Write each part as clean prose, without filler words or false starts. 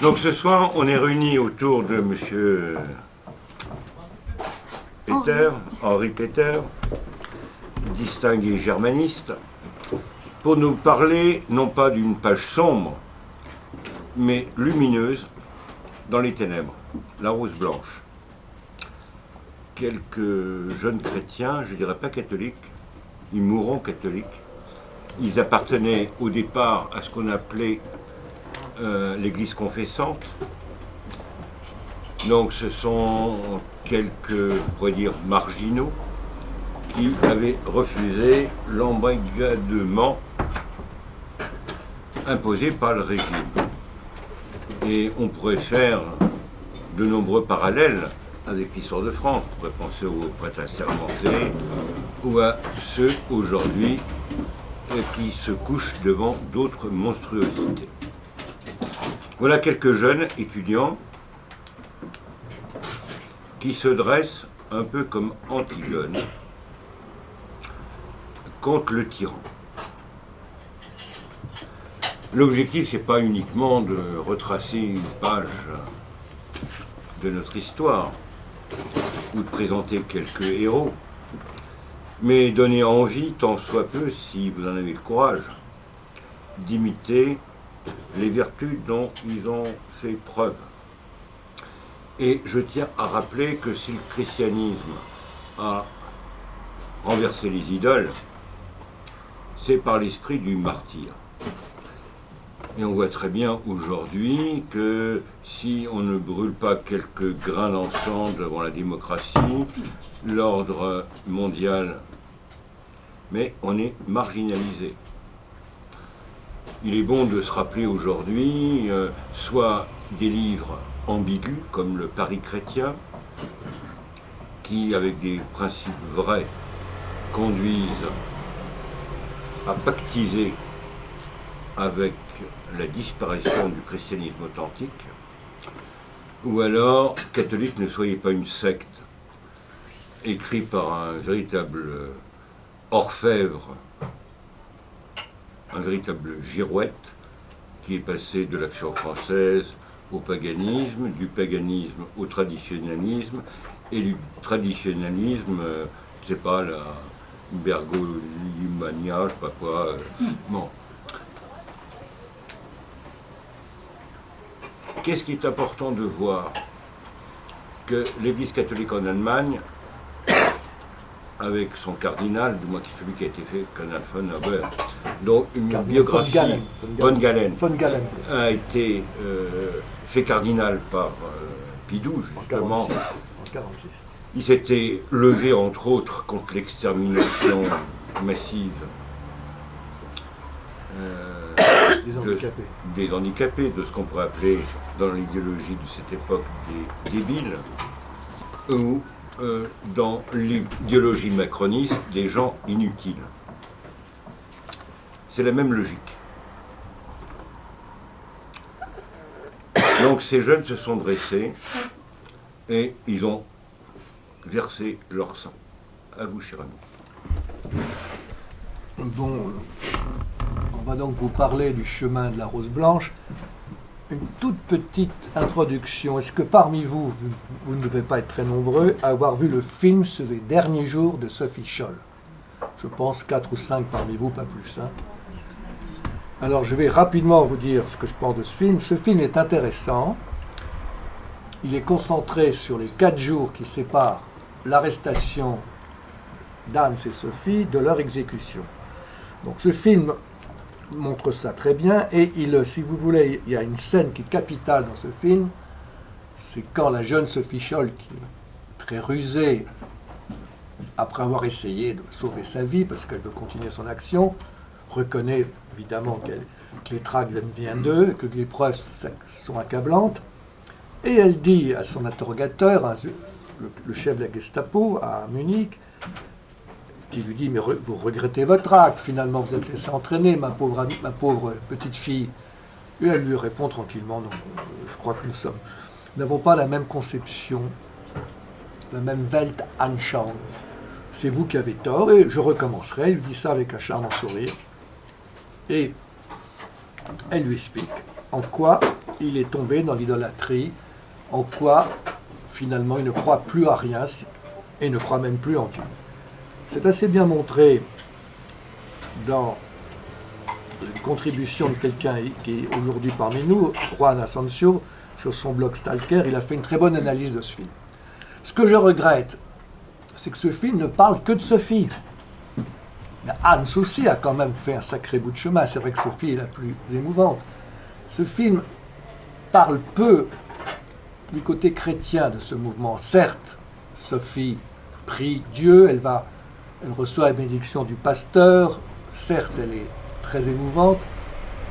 Donc ce soir, on est réunis autour de Monsieur Peter, Henri Peter, distingué germaniste, pour nous parler non pas d'une page sombre, mais lumineuse dans les ténèbres, la rose blanche. Quelques jeunes chrétiens, je ne dirais pas catholiques, ils mourront catholiques. Ils appartenaient au départ à ce qu'on appelait l'Église confessante. Donc ce sont quelques, on pourrait dire, marginaux qui avaient refusé l'embrigadement imposé par le régime. Et on pourrait faire de nombreux parallèles avec l'histoire de France. On pourrait penser aux prêtres assermentés ou à ceux aujourd'hui qui se couchent devant d'autres monstruosités. Voilà quelques jeunes étudiants qui se dressent un peu comme Antigone contre le tyran. L'objectif, ce n'est pas uniquement de retracer une page de notre histoire ou de présenter quelques héros, mais donner envie, tant soit peu, si vous en avez le courage, d'imiter les vertus dont ils ont fait preuve. Et je tiens à rappeler que si le christianisme a renversé les idoles, c'est par l'esprit du martyr. Et on voit très bien aujourd'hui que si on ne brûle pas quelques grains d'encens devant la démocratie, l'ordre mondial, mais on est marginalisé. Il est bon de se rappeler aujourd'hui soit des livres ambigus comme le Paris chrétien, qui avec des principes vrais conduisent à pactiser avec la disparition du christianisme authentique, ou alors catholique, ne soyez pas une secte, écrit par un véritable orfèvre, un véritable girouette, qui est passé de l'Action française au paganisme, du paganisme au traditionnalisme, et du traditionnalisme, je ne sais pas, la Bergolimania, je ne sais pas quoi. Bon. Qu'est-ce qui est important de voir? Que l'Église catholique en Allemagne, avec son cardinal, du moins celui qui a été fait, Cardinal von Huber, dont une biographie, von Galen, a été fait cardinal par Pidou, justement. En 1946. Il s'était levé, entre autres, contre l'extermination massive des handicapés, de ce qu'on pourrait appeler, dans l'idéologie de cette époque, des débiles, ou dans l'idéologie macroniste, des gens inutiles. C'est la même logique. Donc ces jeunes se sont dressés et ils ont versé leur sang. À vous, cher ami. Bon, on va donc vous parler du chemin de la rose blanche. Une toute petite introduction. Est-ce que parmi vous, vous ne devez pas être très nombreux, à avoir vu le film sur les derniers jours de Sophie Scholl? Je pense 4 ou 5 parmi vous, pas plus. Hein. Alors je vais rapidement vous dire ce que je pense de ce film. Ce film est intéressant. Il est concentré sur les 4 jours qui séparent l'arrestation d'Hans et Sophie de leur exécution. Donc ce film montre ça très bien, et si vous voulez, il y a une scène qui est capitale dans ce film, c'est quand la jeune Sophie Scholl, qui est très rusée, après avoir essayé de sauver sa vie, parce qu'elle veut continuer son action, reconnaît évidemment que les tracts viennent d'eux, que les preuves sont accablantes, et elle dit à son interrogateur, le chef de la Gestapo à Munich, qui lui dit « Mais vous regrettez votre acte, finalement, vous êtes laissé entraîner, ma pauvre petite fille. » Et elle lui répond tranquillement « Non, je crois que nous n'avons pas la même conception, la même Weltanschauung. C'est vous qui avez tort, et je recommencerai. » Il dit ça avec un charmant sourire. Et elle lui explique en quoi il est tombé dans l'idolâtrie, en quoi finalement il ne croit plus à rien et ne croit même plus en Dieu. C'est assez bien montré dans une contribution de quelqu'un qui est aujourd'hui parmi nous, Juan Asensio, sur son blog Stalker. Il a fait une très bonne analyse de ce film. Ce que je regrette, c'est que ce film ne parle que de Sophie. Mais Hans aussi a quand même fait un sacré bout de chemin. C'est vrai que Sophie est la plus émouvante. Ce film parle peu du côté chrétien de ce mouvement. Certes, Sophie prie Dieu, elle reçoit la bénédiction du pasteur, certes, elle est très émouvante,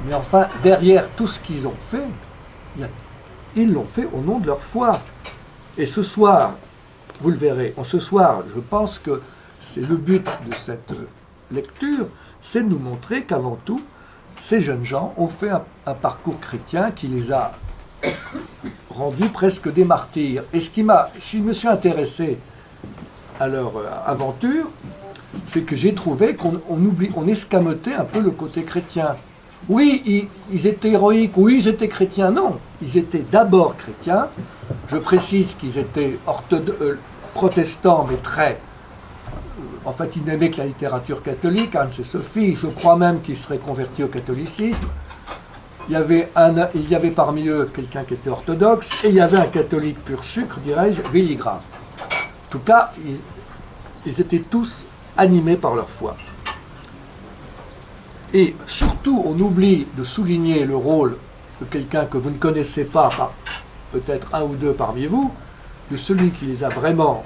mais enfin, derrière tout ce qu'ils ont fait, ils l'ont fait au nom de leur foi. Et ce soir, vous le verrez, ce soir, je pense que c'est le but de cette lecture, c'est de nous montrer qu'avant tout, ces jeunes gens ont fait un parcours chrétien qui les a rendus presque des martyrs. Et si je me suis intéressé à leur aventure, c'est que j'ai trouvé qu'on escamotait un peu le côté chrétien. Oui, ils étaient héroïques, oui, ils étaient chrétiens. Non, ils étaient d'abord chrétiens. Je précise qu'ils étaient protestants, mais très... En fait, ils n'aimaient que la littérature catholique, Hans et Sophie. Je crois même qu'ils seraient convertis au catholicisme. Il y avait parmi eux quelqu'un qui était orthodoxe, et il y avait un catholique pur sucre, dirais-je, Willy Graf. En tout cas, ils étaient tous animés par leur foi. Et surtout, on oublie de souligner le rôle de quelqu'un que vous ne connaissez pas, peut-être un ou deux parmi vous, de celui qui les a vraiment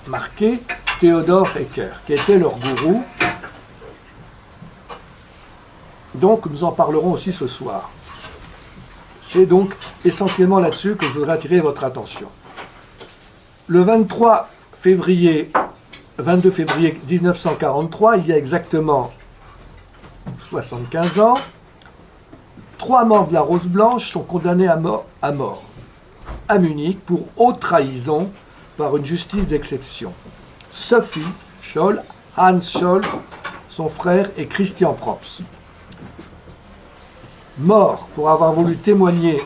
marqués, Theodor Hecker, qui était leur gourou. Donc, nous en parlerons aussi ce soir. C'est donc essentiellement là-dessus que je voudrais attirer votre attention. Le 22 février 1943, il y a exactement 75 ans, 3 membres de la Rose Blanche sont condamnés à mort à Munich pour haute trahison par une justice d'exception. Sophie Scholl, Hans Scholl, son frère, et Christian Probst. Morts pour avoir voulu témoigner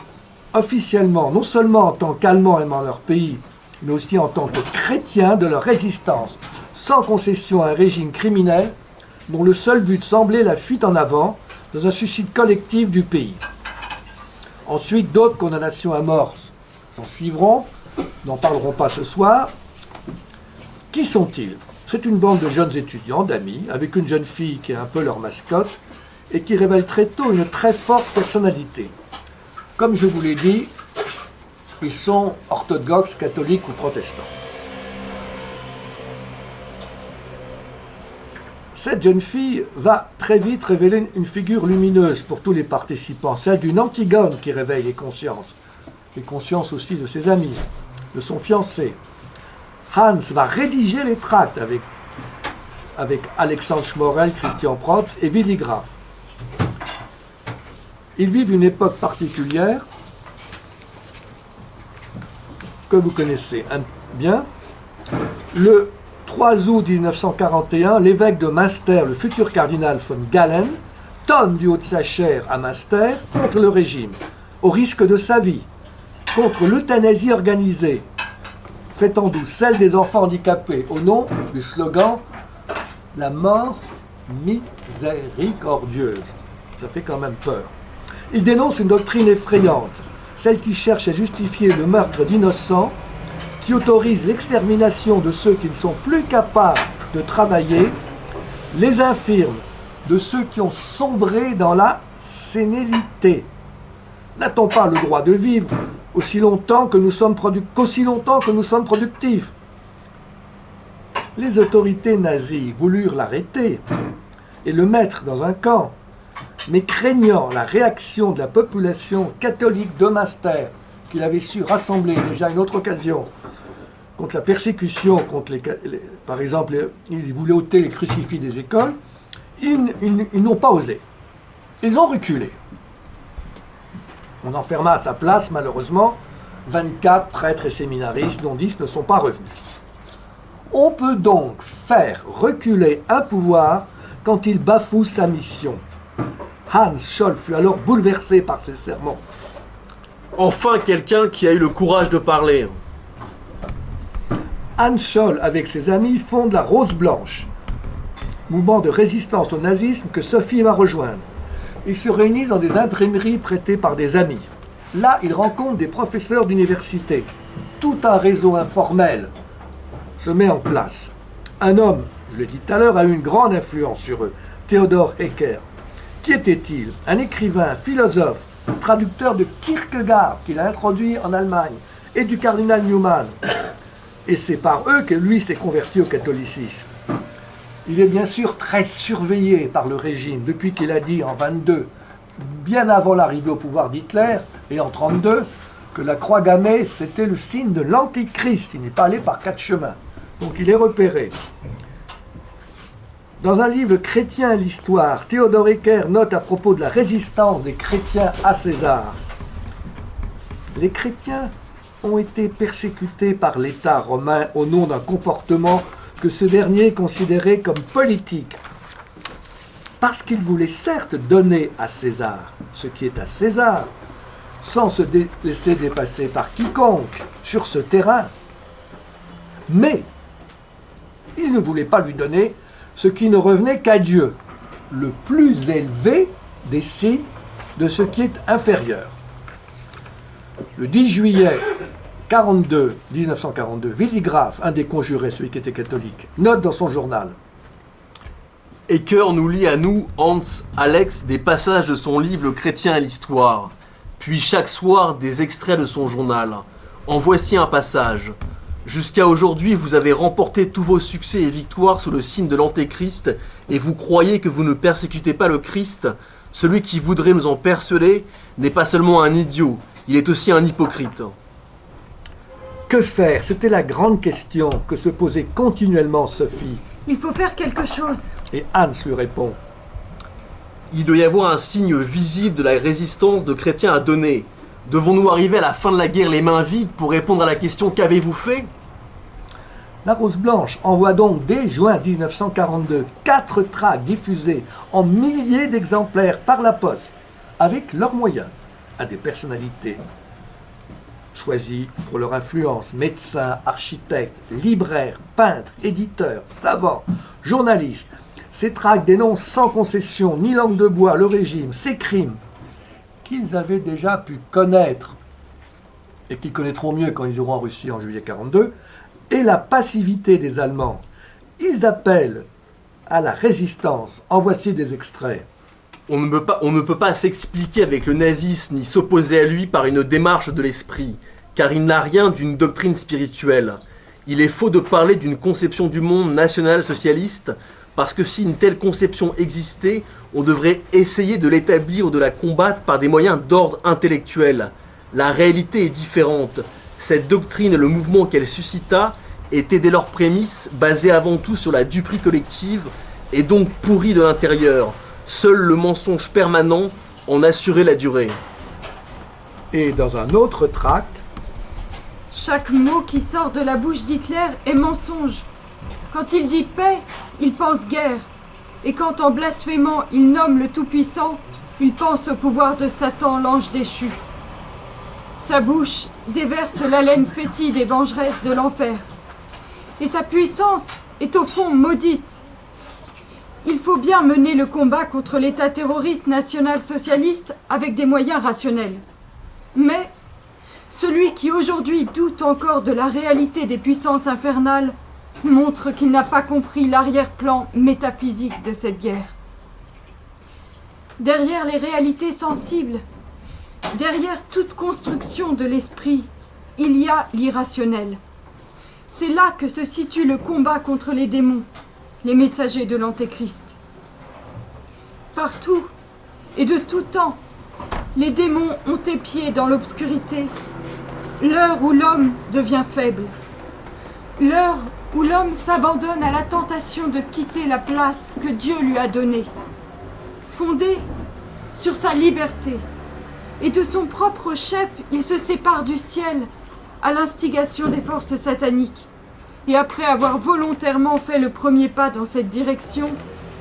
officiellement, non seulement en tant qu'Allemands aimant leur pays, mais aussi en tant que chrétiens, de leur résistance, sans concession à un régime criminel dont le seul but semblait la fuite en avant dans un suicide collectif du pays. Ensuite, d'autres condamnations à mort s'en suivront, n'en parlerons pas ce soir. Qui sont-ils? C'est une bande de jeunes étudiants, d'amis, avec une jeune fille qui est un peu leur mascotte et qui révèle très tôt une très forte personnalité. Comme je vous l'ai dit, ils sont orthodoxes, catholiques ou protestants. Cette jeune fille va très vite révéler une figure lumineuse pour tous les participants, celle d'une Antigone qui réveille les consciences aussi de ses amis, de son fiancé. Hans va rédiger les tracts avec Alexandre Schmorell, Christian Probst et Willy Graf. Ils vivent une époque particulière que vous connaissez bien. Le 3 août 1941, l'évêque de Münster, le futur cardinal von Galen, tonne du haut de sa chaire à Münster contre le régime, au risque de sa vie, contre l'euthanasie organisée, fait en douce celle des enfants handicapés, au nom du slogan « La mort miséricordieuse ». Ça fait quand même peur. Il dénonce une doctrine effrayante, celle qui cherche à justifier le meurtre d'innocents, qui autorise l'extermination de ceux qui ne sont plus capables de travailler, les infirmes, de ceux qui ont sombré dans la sénilité. N'a-t-on pas le droit de vivre aussi longtemps que nous sommes productifs? Les autorités nazies voulurent l'arrêter et le mettre dans un camp, mais craignant la réaction de la population catholique de Münster, qu'il avait su rassembler déjà à une autre occasion, contre la persécution, par exemple, ils voulaient ôter les crucifix des écoles, ils n'ont pas osé. Ils ont reculé. On enferma à sa place, malheureusement, 24 prêtres et séminaristes, dont 10 ne sont pas revenus. On peut donc faire reculer un pouvoir quand il bafoue sa mission. Hans Scholl fut alors bouleversé par ces sermons. Enfin quelqu'un qui a eu le courage de parler. Hans Scholl, avec ses amis, fonde la Rose Blanche, mouvement de résistance au nazisme que Sophie va rejoindre. Ils se réunissent dans des imprimeries prêtées par des amis. Là, ils rencontrent des professeurs d'université. Tout un réseau informel se met en place. Un homme, je l'ai dit tout à l'heure, a eu une grande influence sur eux, Theodor Hecker. Qui était-il? Un écrivain, philosophe, traducteur de Kierkegaard, qu'il a introduit en Allemagne, et du cardinal Newman. Et c'est par eux que lui s'est converti au catholicisme. Il est bien sûr très surveillé par le régime, depuis qu'il a dit en 22, bien avant l'arrivée au pouvoir d'Hitler, et en 32, que la croix gammée, c'était le signe de l'antichrist. Il n'est pas allé par 4 chemins. Donc il est repéré. Dans un livre Chrétien et l'histoire, Theodor Hecker note à propos de la résistance des chrétiens à César. Les chrétiens ont été persécutés par l'État romain au nom d'un comportement que ce dernier considérait comme politique, parce qu'il voulait certes donner à César ce qui est à César, sans se laisser dépasser par quiconque sur ce terrain, mais il ne voulait pas lui donner ce qui ne revenait qu'à Dieu. Le plus élevé décide de ce qui est inférieur. Le 10 juillet 1942, Willy Graf, un des conjurés, celui qui était catholique, note dans son journal. Hecker nous lit à nous, Hans, Alex, des passages de son livre Le Chrétien et l'histoire, puis chaque soir des extraits de son journal. En voici un passage. Jusqu'à aujourd'hui, vous avez remporté tous vos succès et victoires sous le signe de l'Antéchrist, et vous croyez que vous ne persécutez pas le Christ. Celui qui voudrait nous en persuader n'est pas seulement un idiot, il est aussi un hypocrite. Que faire? C'était la grande question que se posait continuellement Sophie. Il faut faire quelque chose. Et Hans lui répond. Il doit y avoir un signe visible de la résistance de chrétiens à donner. Devons-nous arriver à la fin de la guerre les mains vides pour répondre à la question « Qu'avez-vous fait ?» La Rose Blanche envoie donc dès juin 1942 4 tracts diffusés en milliers d'exemplaires par la poste, avec leurs moyens, à des personnalités choisies pour leur influence, médecins, architectes, libraires, peintres, éditeurs, savants, journalistes. Ces tracts dénoncent sans concession ni langue de bois le régime, ses crimes, qu'ils avaient déjà pu connaître, et qu'ils connaîtront mieux quand ils iront en Russie en juillet 1942, et la passivité des Allemands. Ils appellent à la résistance. En voici des extraits. On ne peut pas s'expliquer avec le nazisme ni s'opposer à lui par une démarche de l'esprit, car il n'a rien d'une doctrine spirituelle. Il est faux de parler d'une conception du monde national-socialiste, parce que si une telle conception existait, on devrait essayer de l'établir ou de la combattre par des moyens d'ordre intellectuel. La réalité est différente. Cette doctrine et le mouvement qu'elle suscita étaient dès leur prémisse basés avant tout sur la duperie collective et donc pourris de l'intérieur. Seul le mensonge permanent en assurait la durée. Et dans un autre tract, chaque mot qui sort de la bouche d'Hitler est mensonge. Quand il dit paix, il pense guerre. Et quand en blasphémant, il nomme le Tout-Puissant, il pense au pouvoir de Satan, l'ange déchu. Sa bouche déverse l'haleine fétide et vengeresse de l'enfer. Et sa puissance est au fond maudite. Il faut bien mener le combat contre l'État terroriste national-socialiste avec des moyens rationnels. Mais celui qui aujourd'hui doute encore de la réalité des puissances infernales montre qu'il n'a pas compris l'arrière-plan métaphysique de cette guerre. Derrière les réalités sensibles, derrière toute construction de l'esprit, il y a l'irrationnel. C'est là que se situe le combat contre les démons, les messagers de l'Antéchrist. Partout et de tout temps, les démons ont épié dans l'obscurité, l'heure où l'homme devient faible, l'heure où l'homme s'abandonne à la tentation de quitter la place que Dieu lui a donnée, fondée sur sa liberté. Et de son propre chef, il se sépare du ciel à l'instigation des forces sataniques. Et après avoir volontairement fait le premier pas dans cette direction,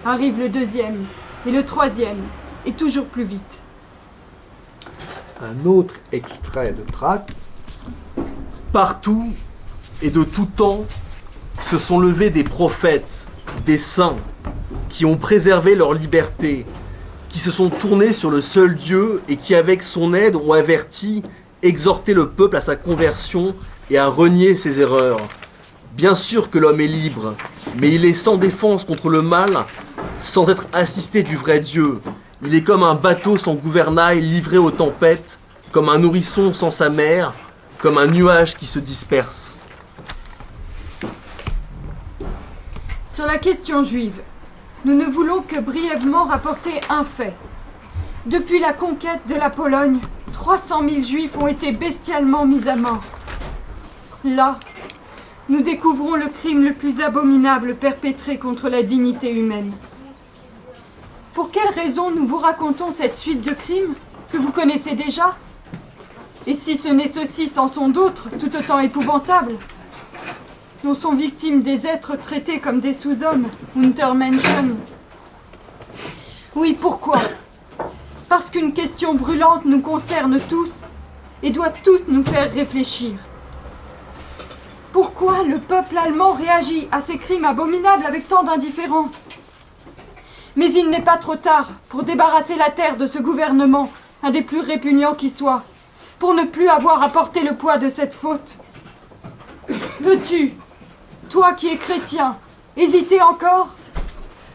arrive le deuxième, et le troisième, et toujours plus vite. un autre extrait de tract. Partout et de tout temps se sont levés des prophètes, des saints, qui ont préservé leur liberté, qui se sont tournés sur le seul Dieu et qui, avec son aide, ont averti, exhorté le peuple à sa conversion et à renier ses erreurs. Bien sûr que l'homme est libre, mais il est sans défense contre le mal, sans être assisté du vrai Dieu. Il est comme un bateau sans gouvernail livré aux tempêtes, comme un nourrisson sans sa mère, comme un nuage qui se disperse. Sur la question juive, nous ne voulons que brièvement rapporter un fait. Depuis la conquête de la Pologne, 300 000 juifs ont été bestialement mis à mort. Là, nous découvrons le crime le plus abominable perpétré contre la dignité humaine. Pour quelle raison nous vous racontons cette suite de crimes que vous connaissez déjà? Et si ce n'est ceux-ci, c'en sont d'autres, tout autant épouvantables, dont sont victimes des êtres traités comme des sous-hommes, Untermenschen. Oui, pourquoi? Parce qu'une question brûlante nous concerne tous et doit tous nous faire réfléchir. Pourquoi le peuple allemand réagit à ces crimes abominables avec tant d'indifférence? Mais il n'est pas trop tard pour débarrasser la terre de ce gouvernement, un des plus répugnants qui soit, pour ne plus avoir à porter le poids de cette faute. Peux-tu, toi qui es chrétien, hésiter encore,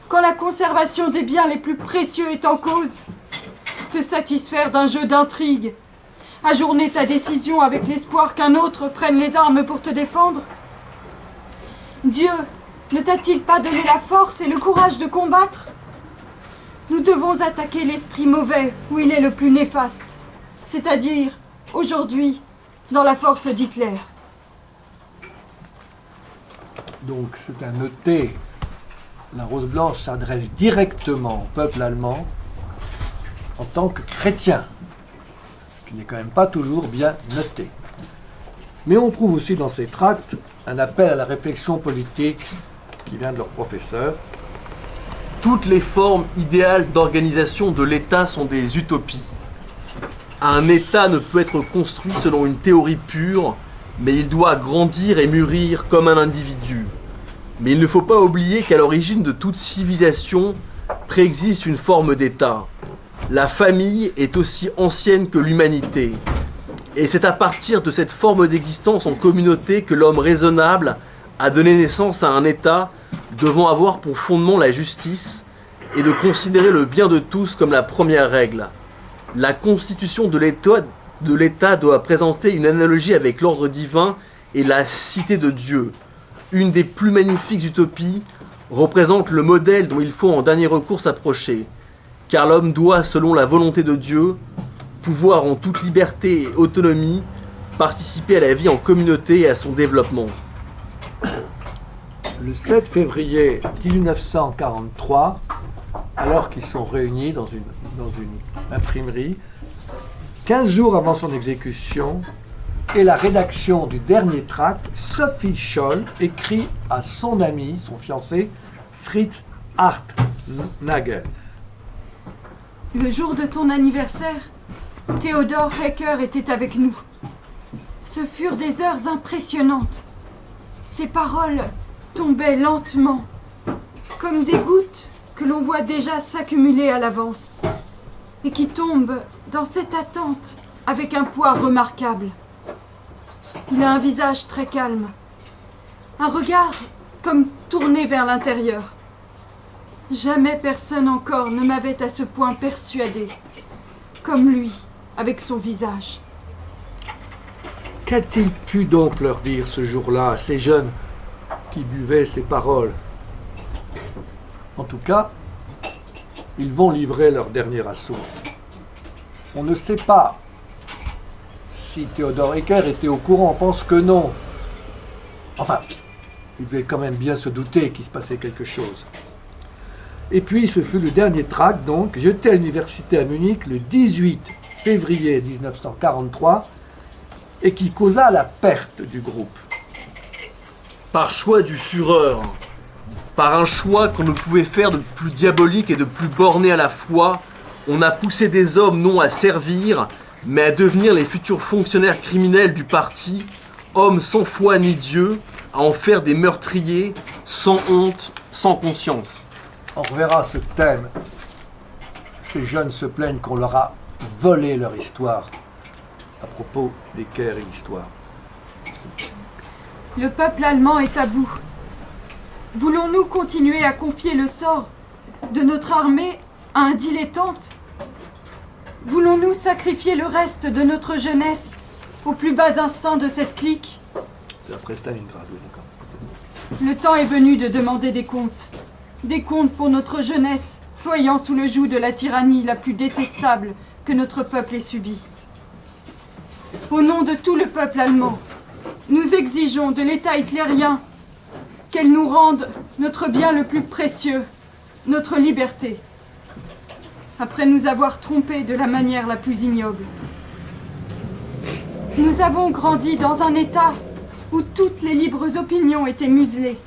quand la conservation des biens les plus précieux est en cause, te satisfaire d'un jeu d'intrigue, ajourner ta décision avec l'espoir qu'un autre prenne les armes pour te défendre? Dieu ne t'a-t-il pas donné la force et le courage de combattre? Nous devons attaquer l'esprit mauvais où il est le plus néfaste, c'est-à-dire, aujourd'hui, dans la force d'Hitler. Donc c'est à noter, la Rose Blanche s'adresse directement au peuple allemand en tant que chrétien, ce qui n'est quand même pas toujours bien noté. Mais on trouve aussi dans ces tracts un appel à la réflexion politique qui vient de leur professeur. Toutes les formes idéales d'organisation de l'État sont des utopies. Un État ne peut être construit selon une théorie pure, mais il doit grandir et mûrir comme un individu. Mais il ne faut pas oublier qu'à l'origine de toute civilisation préexiste une forme d'État. La famille est aussi ancienne que l'humanité. Et c'est à partir de cette forme d'existence en communauté que l'homme raisonnable a donné naissance à un État devant avoir pour fondement la justice et de considérer le bien de tous comme la première règle. La constitution de l'État doit présenter une analogie avec l'ordre divin et la cité de Dieu. Une des plus magnifiques utopies représente le modèle dont il faut en dernier recours s'approcher, car l'homme doit, selon la volonté de Dieu, pouvoir en toute liberté et autonomie participer à la vie en communauté et à son développement. Le 7 février 1943, alors qu'ils sont réunis dans une imprimerie, 15 jours avant son exécution, et la rédaction du dernier tract, Sophie Scholl écrit à son ami, son fiancé, Fritz Hartnagel. Le jour de ton anniversaire, Theodor Hecker était avec nous. Ce furent des heures impressionnantes. Ses paroles tombaient lentement, comme des gouttes que l'on voit déjà s'accumuler à l'avance, et qui tombent dans cette attente avec un poids remarquable. Il a un visage très calme, un regard comme tourné vers l'intérieur. Jamais personne encore ne m'avait à ce point persuadé, comme lui, avec son visage. Qu'a-t-il pu donc leur dire ce jour-là à ces jeunes qui buvaient ces paroles? En tout cas, ils vont livrer leur dernier assaut. On ne sait pas si Theodor Hecker était au courant, on pense que non. Enfin, il devait quand même bien se douter qu'il se passait quelque chose. Et puis, ce fut le dernier tract, donc, jeté à l'université à Munich le 18 février 1943, et qui causa la perte du groupe. Par choix du Führer, par un choix qu'on ne pouvait faire de plus diabolique et de plus borné à la fois, on a poussé des hommes non à servir, mais à devenir les futurs fonctionnaires criminels du parti, hommes sans foi ni Dieu, à en faire des meurtriers, sans honte, sans conscience. On reverra ce thème. Ces jeunes se plaignent qu'on leur a volé leur histoire, à propos des Caire et l'histoire. Le peuple allemand est à bout. Voulons-nous continuer à confier le sort de notre armée à un dilettante? Voulons-nous sacrifier le reste de notre jeunesse aux plus bas instincts de cette clique? C'est après Stalingrad, oui, d'accord. Le temps est venu de demander des comptes. Des comptes pour notre jeunesse, ployant sous le joug de la tyrannie la plus détestable que notre peuple ait subie. Au nom de tout le peuple allemand, nous exigeons de l'État hitlérien qu'elle nous rende notre bien le plus précieux, notre liberté, après nous avoir trompés de la manière la plus ignoble. Nous avons grandi dans un État où toutes les libres opinions étaient muselées.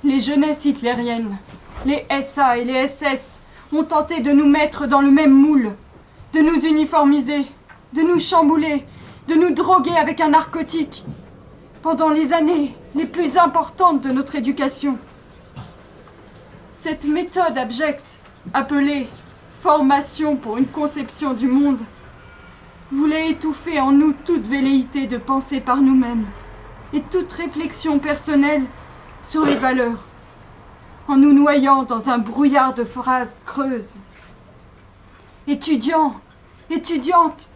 Les jeunesses hitlériennes, les SA et les SS ont tenté de nous mettre dans le même moule, de nous uniformiser, de nous chambouler, de nous droguer avec un narcotique pendant les années les plus importantes de notre éducation. Cette méthode abjecte, appelée formation pour une conception du monde, voulait étouffer en nous toute velléité de penser par nous-mêmes et toute réflexion personnelle sur les valeurs, en nous noyant dans un brouillard de phrases creuses. Étudiants, étudiantes,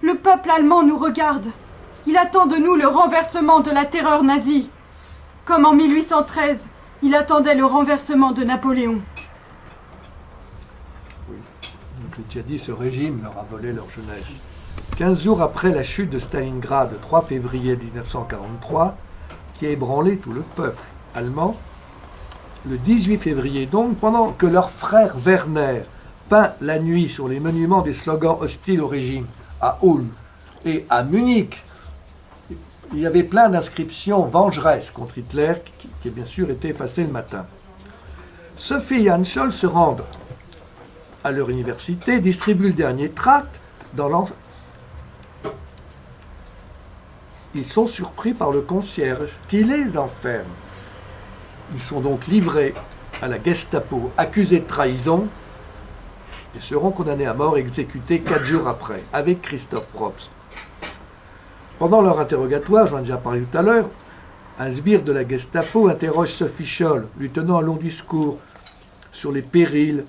le peuple allemand nous regarde. Il attend de nous le renversement de la terreur nazie, comme en 1813, il attendait le renversement de Napoléon. Oui, donc j'ai déjà dit, ce régime leur a volé leur jeunesse. 15 jours après la chute de Stalingrad, le 3 février 1943, qui a ébranlé tout le peuple allemand, le 18 février donc, pendant que leur frère Werner peint la nuit sur les monuments des slogans hostiles au régime, à Ulm et à Munich, il y avait plein d'inscriptions vengeresses contre Hitler qui bien sûr été effacées le matin. Sophie et Anne Scholl se rendent à leur université, distribuent le dernier tract dans l'ensemble. Ils sont surpris par le concierge qui les enferme. Ils sont donc livrés à la Gestapo, accusés de trahison, et seront condamnés à mort, exécutés 4 jours après, avec Christoph Probst. Pendant leur interrogatoire, j'en ai déjà parlé tout à l'heure, un sbire de la Gestapo interroge Sophie Scholl, lui tenant un long discours sur les périls,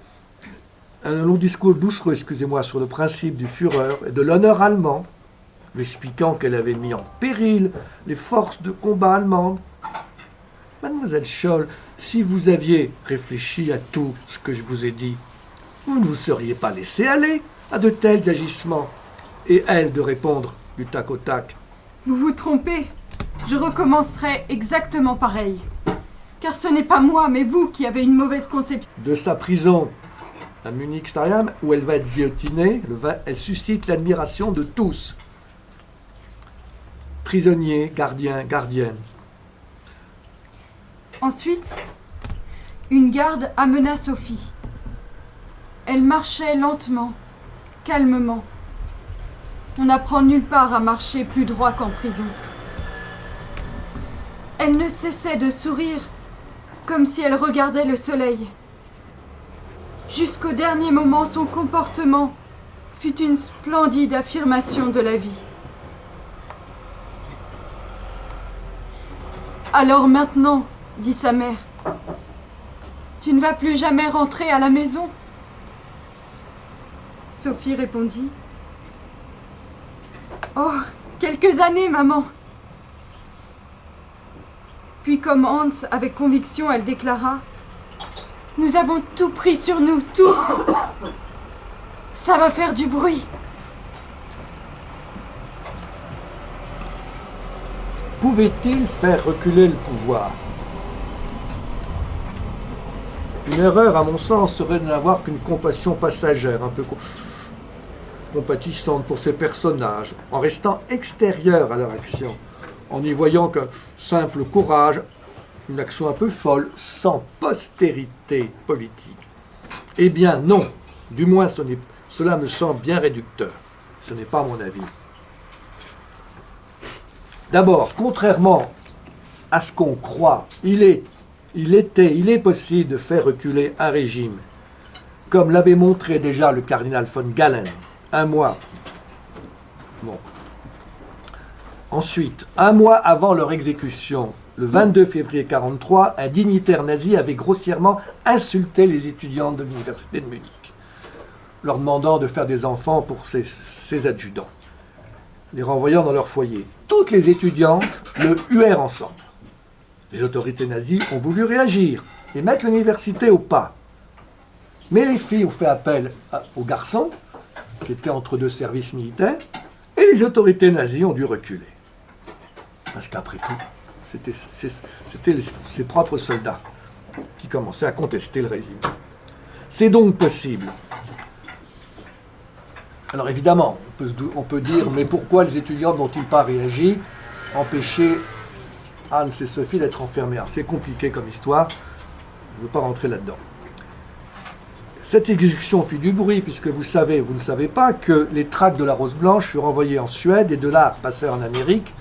un long discours doucereux, excusez-moi, sur le principe du Führer et de l'honneur allemand, lui expliquant qu'elle avait mis en péril les forces de combat allemandes. Mademoiselle Scholl, si vous aviez réfléchi à tout ce que je vous ai dit, vous ne vous seriez pas laissé aller à de tels agissements. Et elle de répondre du tac au tac. Vous vous trompez. Je recommencerai exactement pareil. Car ce n'est pas moi, mais vous qui avez une mauvaise conception. De sa prison à Munich-Stariam, où elle va être guillotinée, elle suscite l'admiration de tous. Prisonniers, gardiens, gardiennes. Ensuite, une garde amena Sophie. Elle marchait lentement, calmement. On n'apprend nulle part à marcher plus droit qu'en prison. Elle ne cessait de sourire, comme si elle regardait le soleil. Jusqu'au dernier moment, son comportement fut une splendide affirmation de la vie. Alors maintenant, dit sa mère, tu ne vas plus jamais rentrer à la maison? Sophie répondit, oh, quelques années, maman. Puis comme Hans, avec conviction, elle déclara, nous avons tout pris sur nous, tout. Ça va faire du bruit. Pouvait-il faire reculer le pouvoir? Une erreur, à mon sens, serait de n'avoir qu'une compassion passagère, un peu compatissante pour ces personnages, en restant extérieur à leur action, en n'y voyant qu'un simple courage, une action un peu folle, sans postérité politique. Eh bien non, du moins cela me semble bien réducteur. Ce n'est pas mon avis. D'abord, contrairement à ce qu'on croit, il est possible de faire reculer un régime, comme l'avait montré déjà le cardinal von Galen, un mois. Bon. Ensuite, un mois avant leur exécution, le 22 février 1943, un dignitaire nazi avait grossièrement insulté les étudiants de l'université de Munich, leur demandant de faire des enfants pour ses adjudants, les renvoyant dans leur foyer. Toutes les étudiantes le huèrent ensemble. Les autorités nazies ont voulu réagir et mettre l'université au pas. Mais les filles ont fait appel aux garçons, qui étaient entre deux services militaires, et les autorités nazies ont dû reculer. Parce qu'après tout, c'était ses propres soldats qui commençaient à contester le régime. C'est donc possible. Alors évidemment, on peut dire, mais pourquoi les étudiants n'ont-ils pas réagi, empêcher Hans et Sophie d'être enfermés? Alors c'est compliqué comme histoire, je ne veux pas rentrer là-dedans. Cette exécution fit du bruit, puisque vous ne savez pas que les tracts de la Rose Blanche furent envoyés en Suède et de là passèrent en Amérique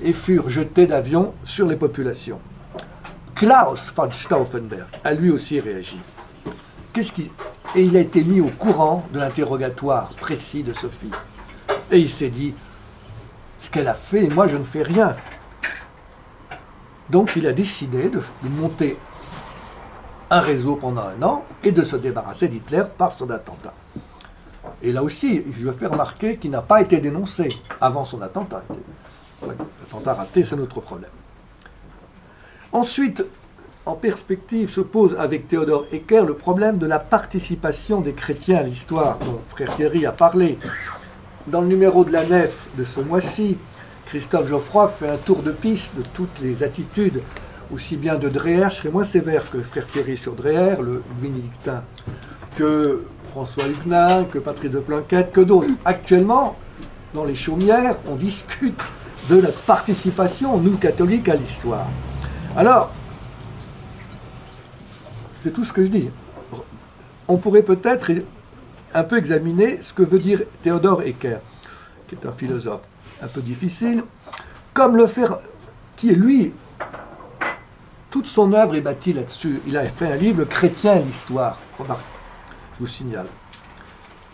et furent jetés d'avions sur les populations. Klaus von Stauffenberg a lui aussi réagi. Et il a été mis au courant de l'interrogatoire précis de Sophie. Et il s'est dit, ce qu'elle a fait, moi je ne fais rien. Donc il a décidé de monter un réseau pendant un an et de se débarrasser d'Hitler par son attentat. Et là aussi, je veux faire remarquer qu'il n'a pas été dénoncé avant son attentat. L'attentat raté, c'est notre problème. Ensuite, en perspective, se pose avec Theodor Hecker le problème de la participation des chrétiens à l'histoire, dont frère Thierry a parlé. Dans le numéro de la Nef de ce mois-ci, Christophe Geoffroy fait un tour de piste de toutes les attitudes, aussi bien de Dreher, je serais moins sévère que frère Thierry sur Dreher, le bénédictin, que François Huguenin, que Patrice de Planquette, que d'autres. Actuellement, dans les chaumières, on discute de la participation, nous catholiques, à l'histoire. Alors, c'est tout ce que je dis. On pourrait peut-être un peu examiner ce que veut dire Theodor Hecker, qui est un philosophe un peu difficile, comme le faire, qui est lui, toute son œuvre est bâtie là-dessus. Il a fait un livre, Le chrétien et l'histoire, remarquez, je vous signale.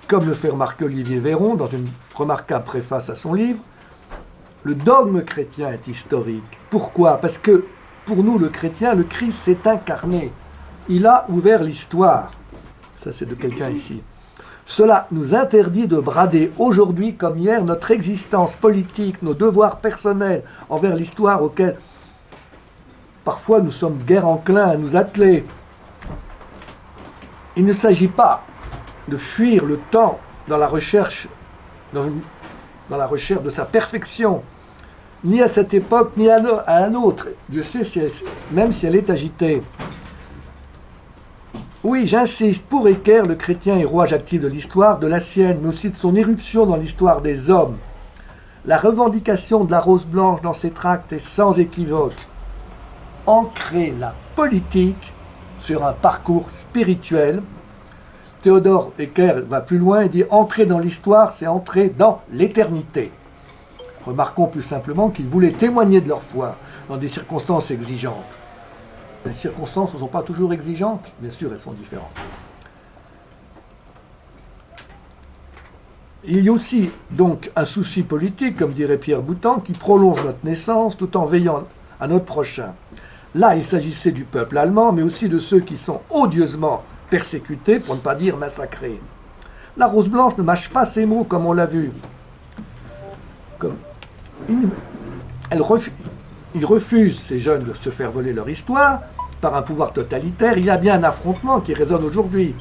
Comme le fait remarquer Olivier Véron dans une remarquable préface à son livre, le dogme chrétien est historique. Pourquoi? Parce que pour nous, le chrétien, le Christ s'est incarné. Il a ouvert l'histoire. Ça, c'est de quelqu'un ici. Cela nous interdit de brader aujourd'hui comme hier notre existence politique, nos devoirs personnels envers l'histoire auquel parfois nous sommes guère enclins à nous atteler. Il ne s'agit pas de fuir le temps dans la recherche, dans la recherche de sa perfection, ni à cette époque, ni à un autre. Dieu sait, même si elle est agitée. Oui, j'insiste, pour Hecker, le chrétien est rouage actif de l'histoire, de la sienne, mais aussi de son éruption dans l'histoire des hommes. La revendication de la Rose Blanche dans ses tracts est sans équivoque. Ancrer la politique sur un parcours spirituel. Theodor Hecker va plus loin et dit « Entrer dans l'histoire, c'est entrer dans l'éternité ». Remarquons plus simplement qu'ils voulaient témoigner de leur foi dans des circonstances exigeantes. Les circonstances ne sont pas toujours exigeantes, bien sûr, elles sont différentes. Il y a aussi donc un souci politique, comme dirait Pierre Boutan, qui prolonge notre naissance tout en veillant à notre prochain. Là, il s'agissait du peuple allemand, mais aussi de ceux qui sont odieusement persécutés, pour ne pas dire massacrés. La Rose Blanche ne mâche pas ses mots, comme on l'a vu. Il refuse, ces jeunes, de se faire voler leur histoire par un pouvoir totalitaire. Il y a bien un affrontement qui résonne aujourd'hui,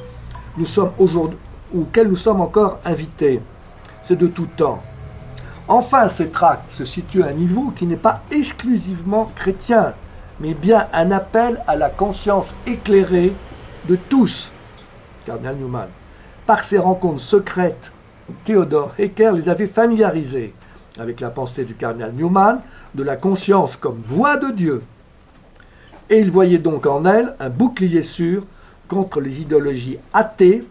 auquel nous sommes encore invités. C'est de tout temps. Enfin, ces tracts se situent à un niveau qui n'est pas exclusivement chrétien, mais bien un appel à la conscience éclairée de tous. Cardinal Newman. Par ces rencontres secrètes, Theodor Hecker les avait familiarisés avec la pensée du cardinal Newman, de la conscience comme voix de Dieu. Et il voyait donc en elle un bouclier sûr contre les idéologies athées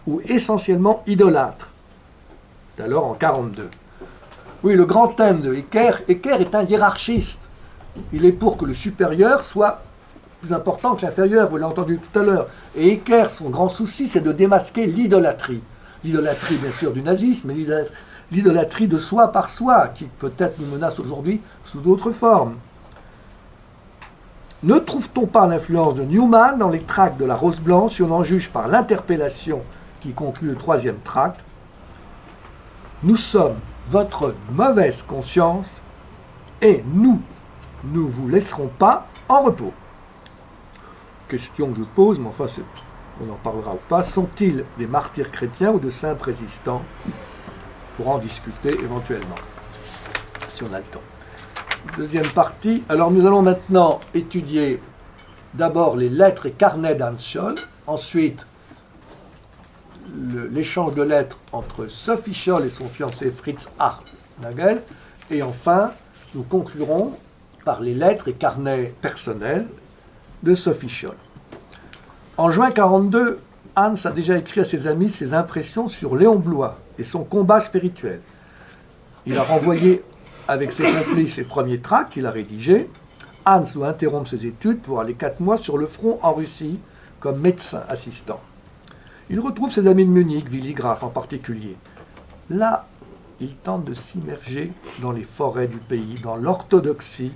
ou essentiellement idolâtres. tout à l'heure en 42. Oui, le grand thème de Hecker est un hiérarchiste. Il est pour que le supérieur soit plus important que l'inférieur, vous l'avez entendu tout à l'heure. Et Hecker, son grand souci, c'est de démasquer l'idolâtrie. L'idolâtrie, bien sûr, du nazisme, mais l'idolâtrie de soi par soi, qui peut-être nous menace aujourd'hui sous d'autres formes. Ne trouve-t-on pas l'influence de Newman dans les tracts de la Rose Blanche si on en juge par l'interpellation qui conclut le 3e tract? Nous sommes votre mauvaise conscience et nous ne vous laisserons pas en repos. Question que je pose, mais enfin on en parlera ou pas. Sont-ils des martyrs chrétiens ou de simples résistants? Pour en discuter éventuellement, si on a le temps. Deuxième partie. Alors nous allons maintenant étudier d'abord les lettres et carnets d'Hans Scholl, ensuite l'échange de lettres entre Sophie Scholl et son fiancé Fritz Nagel, et enfin nous conclurons par les lettres et carnets personnels de Sophie Scholl. En juin 1942, Hans a déjà écrit à ses amis ses impressions sur Léon Bloy et son combat spirituel. Il a renvoyé avec ses complices ses premiers tracts qu'il a rédigés. Hans doit interrompre ses études pour aller 4 mois sur le front en Russie comme médecin assistant. Il retrouve ses amis de Munich, Willy Graf en particulier. Là, il tente de s'immerger dans les forêts du pays, dans l'orthodoxie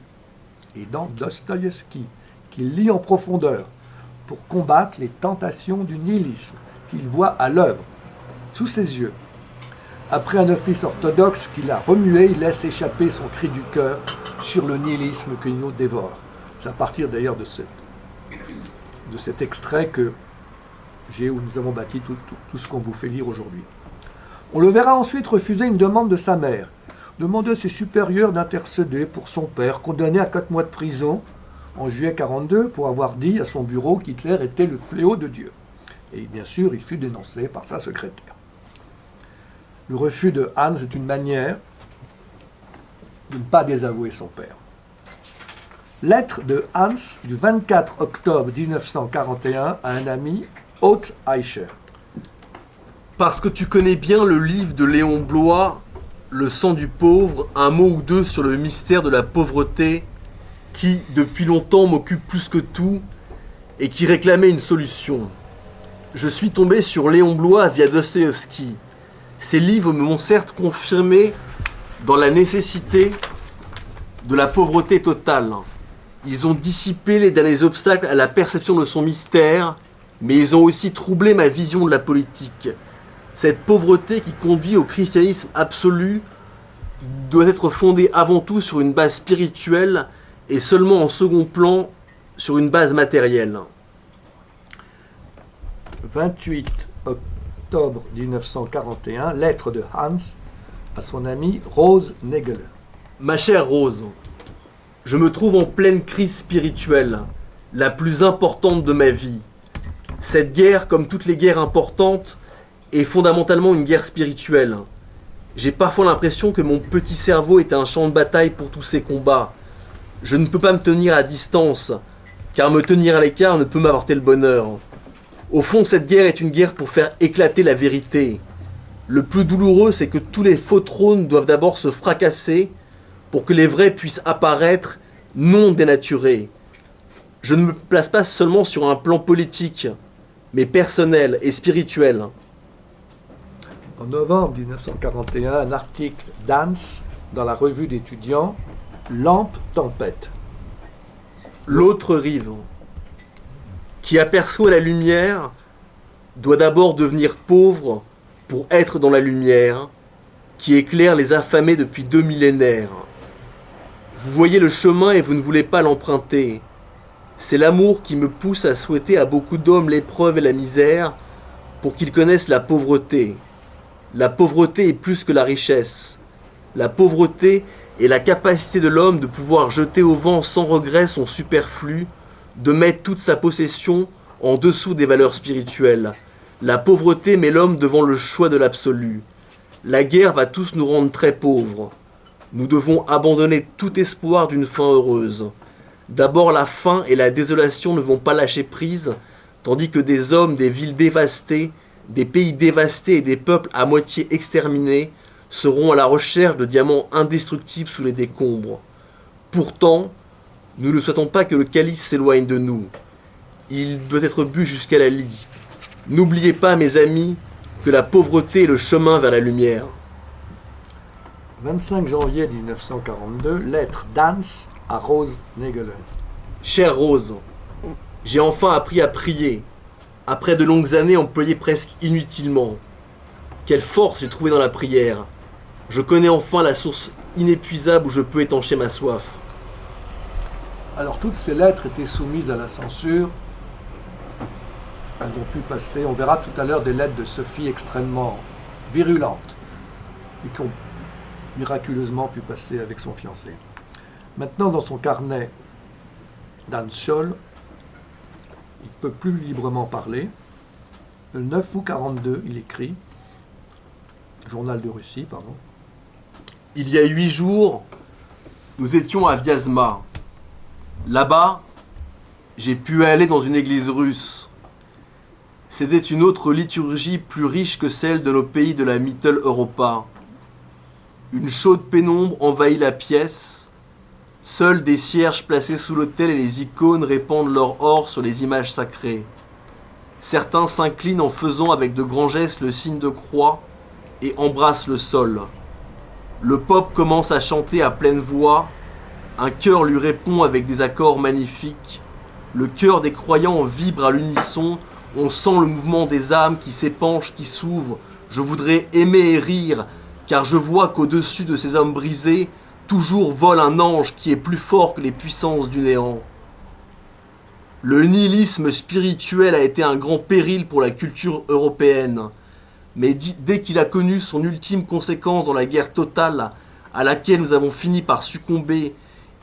et dans Dostoïevski, qu'il lit en profondeur pour combattre les tentations du nihilisme qu'il voit à l'œuvre, sous ses yeux. Après un office orthodoxe qu'il a remué, il laisse échapper son cri du cœur sur le nihilisme que nous dévore. C'est à partir d'ailleurs de cet extrait où nous avons bâti tout ce qu'on vous fait lire aujourd'hui. On le verra ensuite refuser une demande de sa mère, demander à ses supérieurs d'intercéder pour son père, condamné à 4 mois de prison en juillet 1942 pour avoir dit à son bureau qu'Hitler était le fléau de Dieu. Et bien sûr, il fut dénoncé par sa secrétaire. Le refus de Hans est une manière de ne pas désavouer son père. Lettre de Hans du 24 octobre 1941 à un ami, Haute Eicher. Parce que tu connais bien le livre de Léon Bloy, Le sang du pauvre, un mot ou deux sur le mystère de la pauvreté qui, depuis longtemps, m'occupe plus que tout et qui réclamait une solution. Je suis tombé sur Léon Bloy via Dostoïevski. Ces livres m'ont certes confirmé dans la nécessité de la pauvreté totale. Ils ont dissipé les derniers obstacles à la perception de son mystère, mais ils ont aussi troublé ma vision de la politique. Cette pauvreté qui conduit au christianisme absolu doit être fondée avant tout sur une base spirituelle et seulement en second plan sur une base matérielle. 28 octobre 1941, lettre de Hans à son amie Rose Nagel. Ma chère Rose, je me trouve en pleine crise spirituelle, la plus importante de ma vie. Cette guerre, comme toutes les guerres importantes, est fondamentalement une guerre spirituelle. J'ai parfois l'impression que mon petit cerveau est un champ de bataille pour tous ces combats. Je ne peux pas me tenir à distance, car me tenir à l'écart ne peut m'apporter le bonheur. Au fond, cette guerre est une guerre pour faire éclater la vérité. Le plus douloureux, c'est que tous les faux trônes doivent d'abord se fracasser pour que les vrais puissent apparaître non dénaturés. Je ne me place pas seulement sur un plan politique, mais personnel et spirituel. En novembre 1941, un article d'Hans dans la revue d'étudiants, Lampe Tempête. L'autre rive, qui aperçoit la lumière, doit d'abord devenir pauvre pour être dans la lumière, qui éclaire les affamés depuis 2 millénaires. Vous voyez le chemin et vous ne voulez pas l'emprunter. C'est l'amour qui me pousse à souhaiter à beaucoup d'hommes l'épreuve et la misère pour qu'ils connaissent la pauvreté. La pauvreté est plus que la richesse. La pauvreté est la capacité de l'homme de pouvoir jeter au vent sans regret son superflu, de mettre toute sa possession en dessous des valeurs spirituelles. La pauvreté met l'homme devant le choix de l'absolu. La guerre va tous nous rendre très pauvres. Nous devons abandonner tout espoir d'une fin heureuse. D'abord, la faim et la désolation ne vont pas lâcher prise, tandis que des hommes, des villes dévastées, des pays dévastés et des peuples à moitié exterminés seront à la recherche de diamants indestructibles sous les décombres. Pourtant, nous ne souhaitons pas que le calice s'éloigne de nous. Il doit être bu jusqu'à la lie. N'oubliez pas, mes amis, que la pauvreté est le chemin vers la lumière. 25 janvier 1942, lettre d'Hans à Rose Negelen. Chère Rose, j'ai enfin appris à prier, après de longues années employées presque inutilement. Quelle force j'ai trouvée dans la prière. Je connais enfin la source inépuisable où je peux étancher ma soif. Alors toutes ces lettres étaient soumises à la censure. Elles ont pu passer, on verra tout à l'heure des lettres de Sophie extrêmement virulentes et qui ont miraculeusement pu passer avec son fiancé. Maintenant, dans son carnet d'Hans Scholl, il ne peut plus librement parler. Le 9 août 42, il écrit, Journal de Russie, pardon. Il y a 8 jours, nous étions à Vyazma. Là-bas, j'ai pu aller dans une église russe. C'était une autre liturgie plus riche que celle de nos pays de la Mittel Europa. Une chaude pénombre envahit la pièce. Seuls des cierges placés sous l'autel et les icônes répandent leur or sur les images sacrées. Certains s'inclinent en faisant avec de grands gestes le signe de croix et embrassent le sol. Le pope commence à chanter à pleine voix. Un chœur lui répond avec des accords magnifiques. Le cœur des croyants vibre à l'unisson. On sent le mouvement des âmes qui s'épanchent, qui s'ouvrent. Je voudrais aimer et rire, car je vois qu'au-dessus de ces hommes brisés, toujours vole un ange qui est plus fort que les puissances du néant. Le nihilisme spirituel a été un grand péril pour la culture européenne. Mais dès qu'il a connu son ultime conséquence dans la guerre totale à laquelle nous avons fini par succomber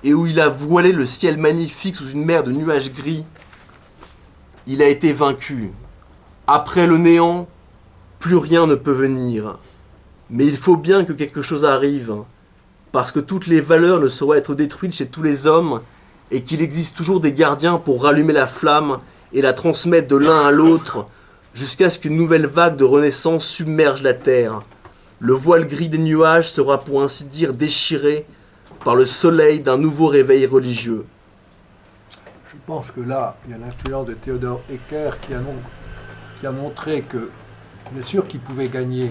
et où il a voilé le ciel magnifique sous une mer de nuages gris, il a été vaincu. Après le néant, plus rien ne peut venir. Mais il faut bien que quelque chose arrive, parce que toutes les valeurs ne sauraient être détruites chez tous les hommes et qu'il existe toujours des gardiens pour rallumer la flamme et la transmettre de l'un à l'autre jusqu'à ce qu'une nouvelle vague de renaissance submerge la terre. Le voile gris des nuages sera pour ainsi dire déchiré par le soleil d'un nouveau réveil religieux. Je pense que là, il y a l'influence de Theodor Hecker qui a montré que, bien sûr qu'il pouvait gagner,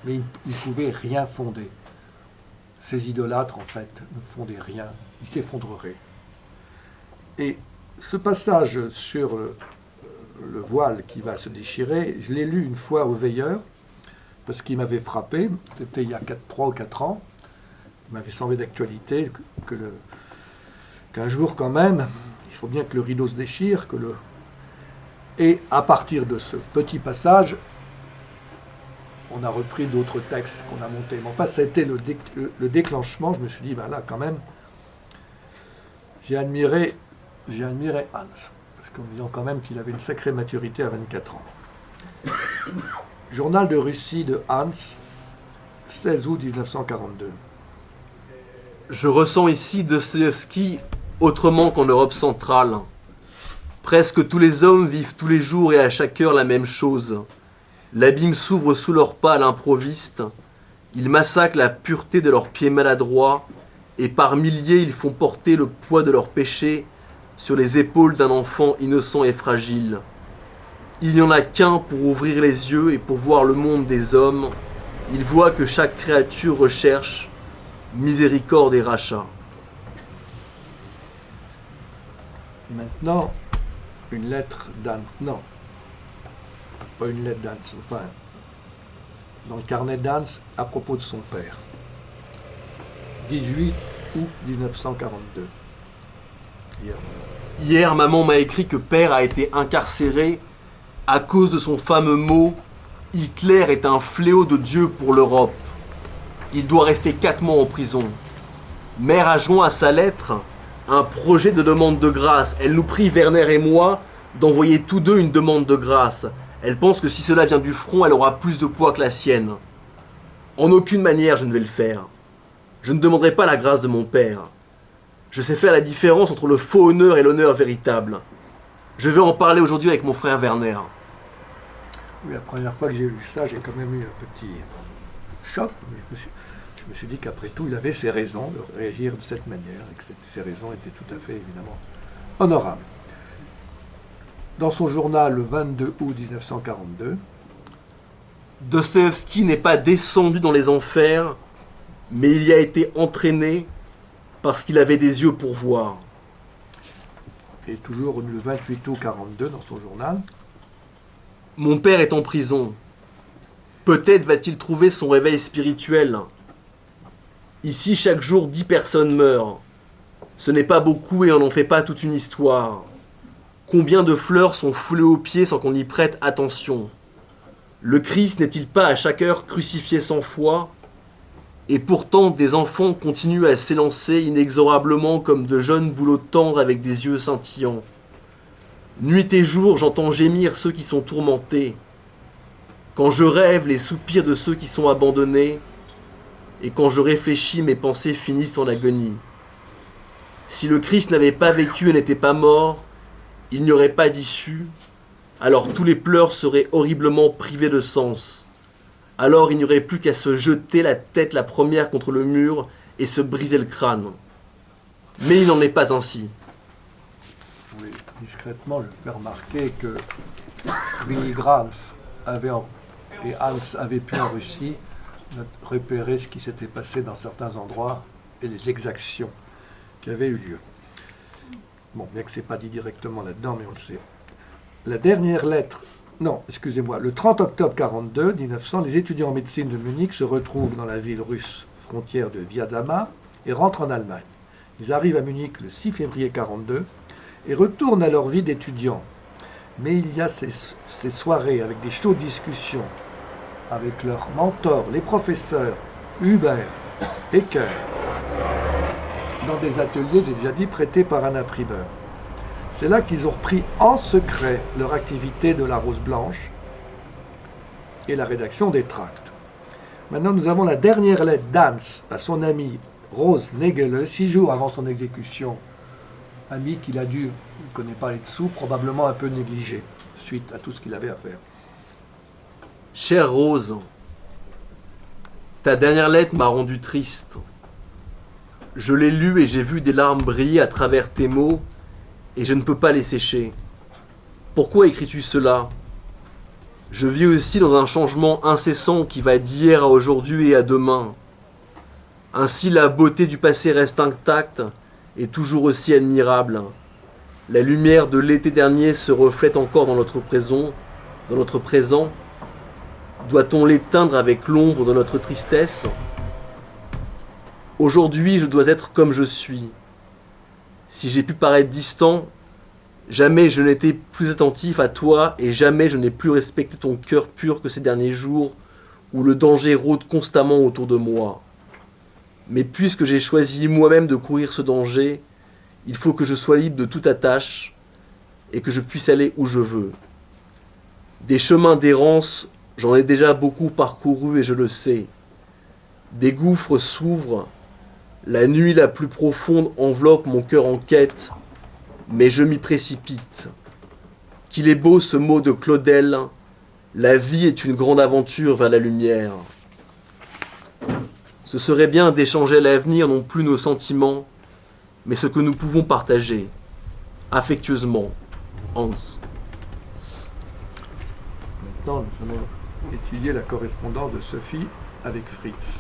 mais il ne pouvait rien fonder. Ces idolâtres, en fait, ne fondaient rien, ils s'effondreraient. Et ce passage sur le voile qui va se déchirer, je l'ai lu une fois au Veilleur, parce qu'il m'avait frappé, c'était il y a 3 ou 4 ans, il m'avait semblé d'actualité qu'un jour quand même, il faut bien que le rideau se déchire, et à partir de ce petit passage, on a repris d'autres textes qu'on a montés. Mais enfin, ça a été le déclenchement. Je me suis dit, ben là, quand même, j'ai admiré Hans. Parce qu'en me disant quand même qu'il avait une sacrée maturité à 24 ans. Journal de Russie de Hans, 16 août 1942. Je ressens ici Dostoïevski autrement qu'en Europe centrale. Presque tous les hommes vivent tous les jours et à chaque heure la même chose. L'abîme s'ouvre sous leurs pas à l'improviste. Ils massacrent la pureté de leurs pieds maladroits et par milliers ils font porter le poids de leurs péchés sur les épaules d'un enfant innocent et fragile. Il n'y en a qu'un pour ouvrir les yeux et pour voir le monde des hommes. Il voit que chaque créature recherche miséricorde et rachat. Maintenant, une lettre d'Hans. Non, pas une lettre d'Hans. Enfin, dans le carnet d'Hans à propos de son père. 18 août 1942. Hier, maman m'a écrit que père a été incarcéré à cause de son fameux mot « Hitler est un fléau de Dieu pour l'Europe ». Il doit rester 4 mois en prison. Mère a joint à sa lettre un projet de demande de grâce. Elle nous prie, Werner et moi, d'envoyer tous deux une demande de grâce. Elle pense que si cela vient du front, elle aura plus de poids que la sienne. En aucune manière je ne vais le faire. Je ne demanderai pas la grâce de mon père. Je sais faire la différence entre le faux honneur et l'honneur véritable. Je vais en parler aujourd'hui avec mon frère Werner. Oui, la première fois que j'ai lu ça, j'ai quand même eu un petit choc. Mais je me suis dit qu'après tout, il avait ses raisons de réagir de cette manière et que ces raisons étaient tout à fait, évidemment, honorables. Dans son journal, le 22 août 1942, Dostoïevski n'est pas descendu dans les enfers, mais il y a été entraîné parce qu'il avait des yeux pour voir. et toujours le 28 août 42 dans son journal, Mon père est en prison. Peut-être va-t-il trouver son réveil spirituel. Ici, chaque jour, 10 personnes meurent. Ce n'est pas beaucoup et on n'en fait pas toute une histoire. Combien de fleurs sont foulées aux pieds sans qu'on y prête attention? Le Christ n'est-il pas à chaque heure crucifié 100 fois? Et pourtant, des enfants continuent à s'élancer inexorablement comme de jeunes bouleaux tendres avec des yeux scintillants. Nuit et jour, j'entends gémir ceux qui sont tourmentés. Quand je rêve, les soupirs de ceux qui sont abandonnés. Et quand je réfléchis, mes pensées finissent en agonie. Si le Christ n'avait pas vécu et n'était pas mort, il n'y aurait pas d'issue. Alors tous les pleurs seraient horriblement privés de sens. Alors il n'y aurait plus qu'à se jeter la tête la première contre le mur et se briser le crâne. Mais il n'en est pas ainsi. oui, discrètement, je fais remarquer que Willy Graf et Hans avaient pu en Russie repérer ce qui s'était passé dans certains endroits et les exactions qui avaient eu lieu. Bon, bien que ce n'est pas dit directement là-dedans, mais on le sait. La dernière lettre, non, excusez-moi, le 30 octobre 42, 1900, les étudiants en médecine de Munich se retrouvent dans la ville russe frontière de Viazama et rentrent en Allemagne. Ils arrivent à Munich le 6 février 42 et retournent à leur vie d'étudiants. Mais il y a ces soirées avec des chaudes discussions avec leurs mentors, les professeurs Hubert, Ecker, dans des ateliers, j'ai déjà dit, prêtés par un imprimeur. C'est là qu'ils ont repris en secret leur activité de la Rose Blanche et la rédaction des tracts. Maintenant, nous avons la dernière lettre d'Hans à son ami Rose Negele, 6 jours avant son exécution. Ami qu'il a dû, il ne connaît pas les dessous, probablement un peu négligé, suite à tout ce qu'il avait à faire. Chère Rose, ta dernière lettre m'a rendu triste. Je l'ai lue et j'ai vu des larmes briller à travers tes mots et je ne peux pas les sécher. Pourquoi écris-tu cela? Je vis aussi dans un changement incessant qui va d'hier à aujourd'hui et à demain. Ainsi la beauté du passé reste intacte et toujours aussi admirable. La lumière de l'été dernier se reflète encore dans notre présent. Doit-on l'éteindre avec l'ombre de notre tristesse? Aujourd'hui, je dois être comme je suis. Si j'ai pu paraître distant, jamais je n'étais plus attentif à toi et jamais je n'ai plus respecté ton cœur pur que ces derniers jours où le danger rôde constamment autour de moi. Mais puisque j'ai choisi moi-même de courir ce danger, il faut que je sois libre de toute attache et que je puisse aller où je veux. Des chemins d'errance, j'en ai déjà beaucoup parcouru et je le sais. Des gouffres s'ouvrent, la nuit la plus profonde enveloppe mon cœur en quête, mais je m'y précipite. Qu'il est beau ce mot de Claudel, la vie est une grande aventure vers la lumière. Ce serait bien d'échanger à l'avenir non plus nos sentiments, mais ce que nous pouvons partager, affectueusement, Hans. Maintenant, nous allons étudier la correspondance de Sophie avec Fritz.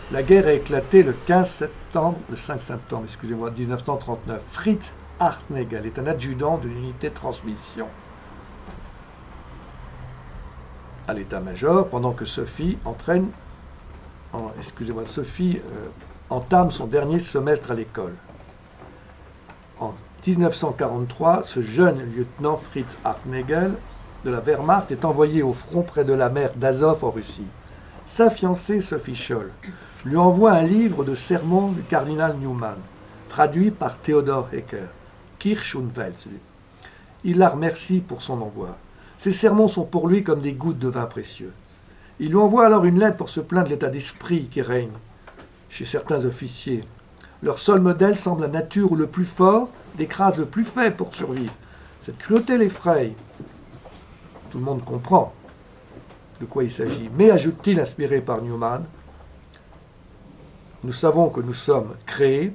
La guerre a éclaté le 5 septembre, 1939. Fritz Hartnagel est un adjudant de l'unité de transmission à l'état-major, pendant que Sophie entame son dernier semestre à l'école. En 1943, ce jeune lieutenant Fritz Hartnagel de la Wehrmacht est envoyé au front près de la mer d'Azov en Russie. Sa fiancée, Sophie Scholl, lui envoie un livre de sermons du cardinal Newman, traduit par Theodor Hecker, Kirche und Welt. Il la remercie pour son envoi. Ces sermons sont pour lui comme des gouttes de vin précieux. Il lui envoie alors une lettre pour se plaindre de l'état d'esprit qui règne chez certains officiers. Leur seul modèle semble la nature où le plus fort écrase le plus faible pour survivre. Cette cruauté l'effraie. Tout le monde comprend de quoi il s'agit. Mais, ajoute-t-il, inspiré par Newman, Nous savons que nous sommes créés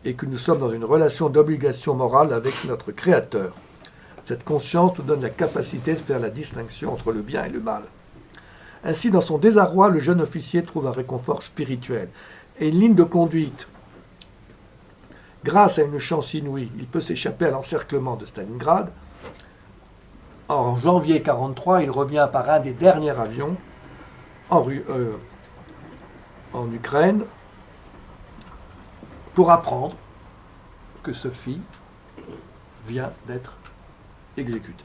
et que nous sommes dans une relation d'obligation morale avec notre Créateur. Cette conscience nous donne la capacité de faire la distinction entre le bien et le mal. Ainsi, dans son désarroi, le jeune officier trouve un réconfort spirituel et une ligne de conduite. Grâce à une chance inouïe, il peut s'échapper à l'encerclement de Stalingrad. En janvier 1943, il revient par un des derniers avions en Ukraine pour apprendre que Sophie vient d'être exécutée.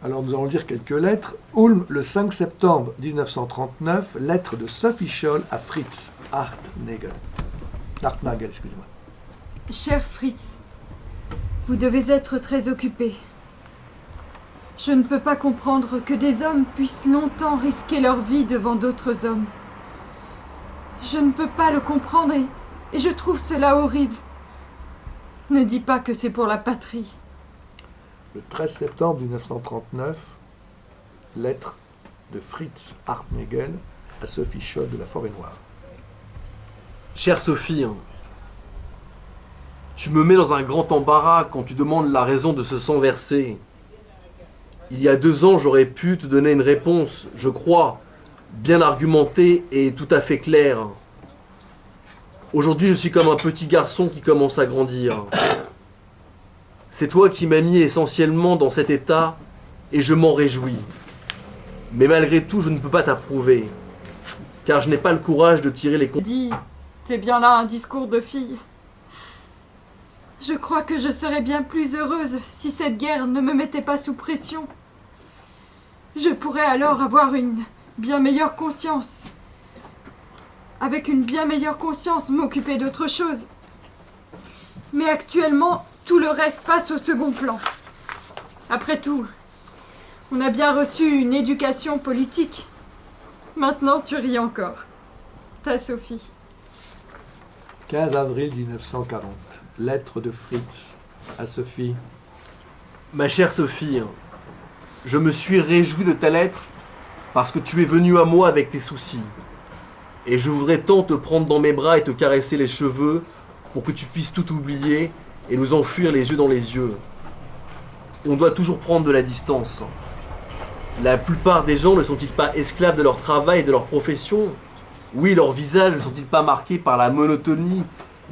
Alors nous allons lire quelques lettres. Ulm, le 5 septembre 1939, lettre de Sophie Scholl à Fritz Hartnagel. Excusez-moi. Cher Fritz, vous devez être très occupé. Je ne peux pas comprendre que des hommes puissent longtemps risquer leur vie devant d'autres hommes. Je ne peux pas le comprendre et je trouve cela horrible. Ne dis pas que c'est pour la patrie. Le 13 septembre 1939, lettre de Fritz Hartnagel à Sophie Scholl de la Forêt-Noire. Chère Sophie, tu me mets dans un grand embarras quand tu demandes la raison de ce sang versé. Il y a 2 ans, j'aurais pu te donner une réponse, je crois, bien argumentée et tout à fait claire. Aujourd'hui, je suis comme un petit garçon qui commence à grandir. C'est toi qui m'as mis essentiellement dans cet état et je m'en réjouis. Mais malgré tout, je ne peux pas t'approuver, car je n'ai pas le courage de tirer les Dis, c'est bien là un discours de fille. Je crois que je serais bien plus heureuse si cette guerre ne me mettait pas sous pression. Je pourrais alors avoir une bien meilleure conscience. Avec une bien meilleure conscience, m'occuper d'autre chose. Mais actuellement, tout le reste passe au second plan. Après tout, on a bien reçu une éducation politique. Maintenant, tu ris encore. Ta Sophie. 15 avril 1940, lettre de Fritz à Sophie. Ma chère Sophie, je me suis réjoui de ta lettre parce que tu es venue à moi avec tes soucis. Et je voudrais tant te prendre dans mes bras et te caresser les cheveux pour que tu puisses tout oublier et nous enfuir les yeux dans les yeux. On doit toujours prendre de la distance. La plupart des gens ne sont-ils pas esclaves de leur travail et de leur profession? Oui, leurs visages ne sont-ils pas marqués par la monotonie,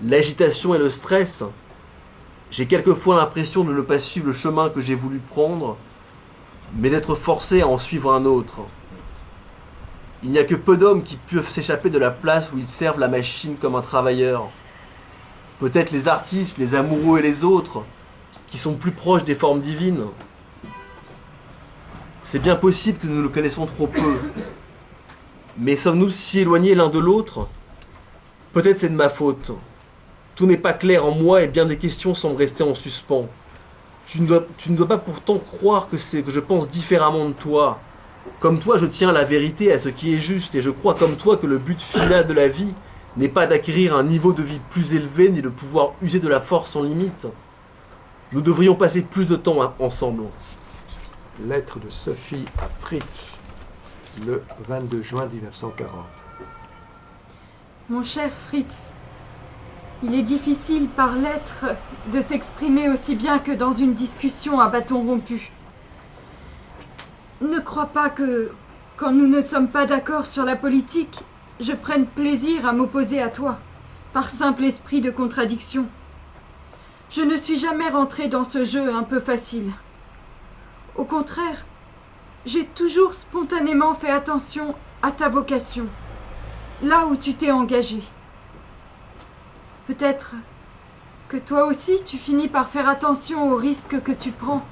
l'agitation et le stress? J'ai quelquefois l'impression de ne pas suivre le chemin que j'ai voulu prendre, mais d'être forcé à en suivre un autre. Il n'y a que peu d'hommes qui peuvent s'échapper de la place où ils servent la machine comme un travailleur. Peut-être les artistes, les amoureux et les autres, qui sont plus proches des formes divines. C'est bien possible que nous le connaissons trop peu. Mais sommes-nous si éloignés l'un de l'autre? Peut-être c'est de ma faute. Tout n'est pas clair en moi et bien des questions semblent rester en suspens. Tu ne dois pas pourtant croire que je pense différemment de toi. Comme toi, je tiens à la vérité, à ce qui est juste, et je crois comme toi que le but final de la vie n'est pas d'acquérir un niveau de vie plus élevé, ni de pouvoir user de la force sans limite. Nous devrions passer plus de temps ensemble. Lettre de Sophie à Fritz, le 22 juin 1940. Mon cher Fritz, il est difficile par lettre de s'exprimer aussi bien que dans une discussion à bâton rompu. Ne crois pas que, quand nous ne sommes pas d'accord sur la politique, je prenne plaisir à m'opposer à toi, par simple esprit de contradiction. Je ne suis jamais rentrée dans ce jeu un peu facile. Au contraire, j'ai toujours spontanément fait attention à ta vocation, là où tu t'es engagé. Peut-être que toi aussi tu finis par faire attention aux risques que tu prends,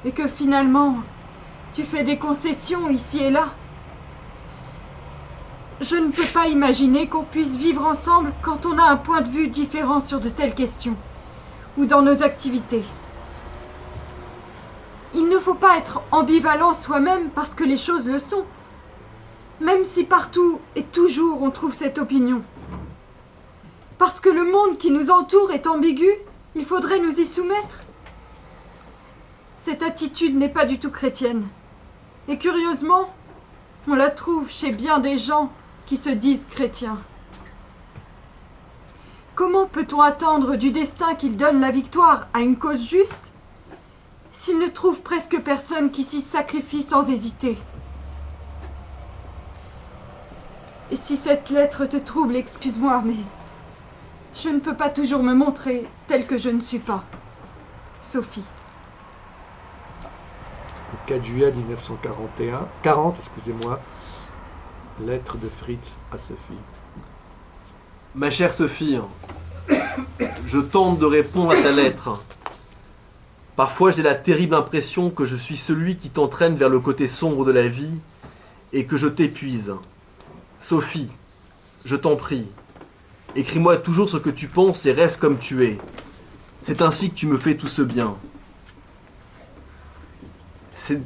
et que finalement tu fais des concessions ici et là. Je ne peux pas imaginer qu'on puisse vivre ensemble quand on a un point de vue différent sur de telles questions, ou dans nos activités. Il ne faut pas être ambivalent soi-même parce que les choses le sont, même si partout et toujours on trouve cette opinion. Parce que le monde qui nous entoure est ambigu, il faudrait nous y soumettre. Cette attitude n'est pas du tout chrétienne. Et curieusement, On la trouve chez bien des gens qui se disent chrétiens. Comment peut-on attendre du destin qu'il donne la victoire à une cause juste s'il ne trouve presque personne qui s'y sacrifie sans hésiter? Et si cette lettre te trouble, excuse-moi, mais je ne peux pas toujours me montrer telle que je ne suis pas. Sophie. Le 4 juillet 1940, excusez-moi, lettre de Fritz à Sophie. Ma chère Sophie, je tente de répondre à ta lettre. Parfois j'ai la terrible impression que je suis celui qui t'entraîne vers le côté sombre de la vie et que je t'épuise. Sophie, je t'en prie, écris-moi toujours ce que tu penses et reste comme tu es. C'est ainsi que tu me fais tout ce bien.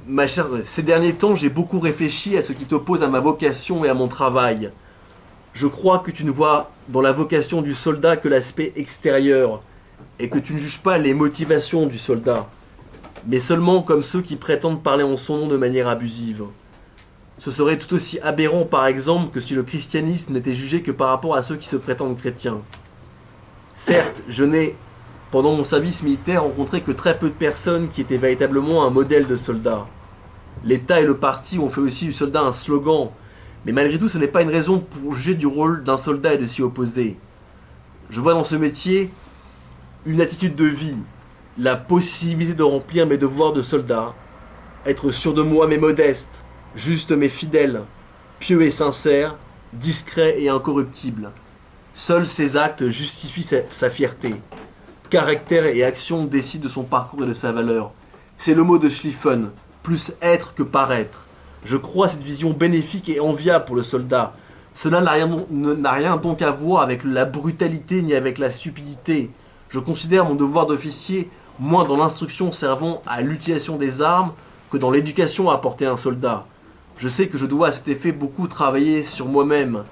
Ma chère, ces derniers temps, j'ai beaucoup réfléchi à ce qui t'oppose à ma vocation et à mon travail. Je crois que tu ne vois dans la vocation du soldat que l'aspect extérieur et que tu ne juges pas les motivations du soldat, mais seulement comme ceux qui prétendent parler en son nom de manière abusive. Ce serait tout aussi aberrant, par exemple, que si le christianisme n'était jugé que par rapport à ceux qui se prétendent chrétiens. Certes, je n'ai, pendant mon service militaire, rencontré que très peu de personnes qui étaient véritablement un modèle de soldat. L'État et le parti ont fait aussi du soldat un slogan, mais malgré tout, ce n'est pas une raison pour juger du rôle d'un soldat et de s'y opposer. Je vois dans ce métier une attitude de vie, la possibilité de remplir mes devoirs de soldat, être sûr de moi mais modeste, juste mais fidèle, pieux et sincère, discret et incorruptible. Seuls ces actes justifient sa fierté. Caractère et action décident de son parcours et de sa valeur. C'est le mot de Schlieffen, plus être que paraître. Je crois à cette vision bénéfique et enviable pour le soldat. Cela n'a rien donc à voir avec la brutalité ni avec la stupidité. Je considère mon devoir d'officier moins dans l'instruction servant à l'utilisation des armes que dans l'éducation apportée à un soldat. Je sais que je dois à cet effet beaucoup travailler sur moi-même,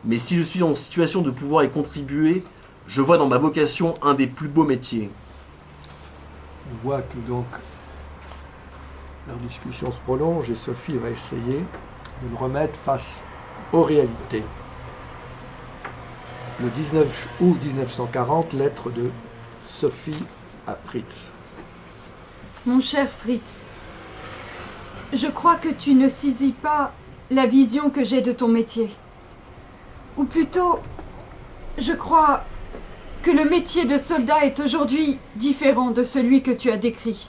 mais si je suis en situation de pouvoir y contribuer, je vois dans ma vocation un des plus beaux métiers. On voit que donc leur discussion se prolonge et Sophie va essayer de le remettre face aux réalités. Le 19 août 1940, lettre de Sophie à Fritz. Mon cher Fritz, je crois que tu ne saisis pas la vision que j'ai de ton métier. Ou plutôt, je crois que le métier de soldat est aujourd'hui différent de celui que tu as décrit.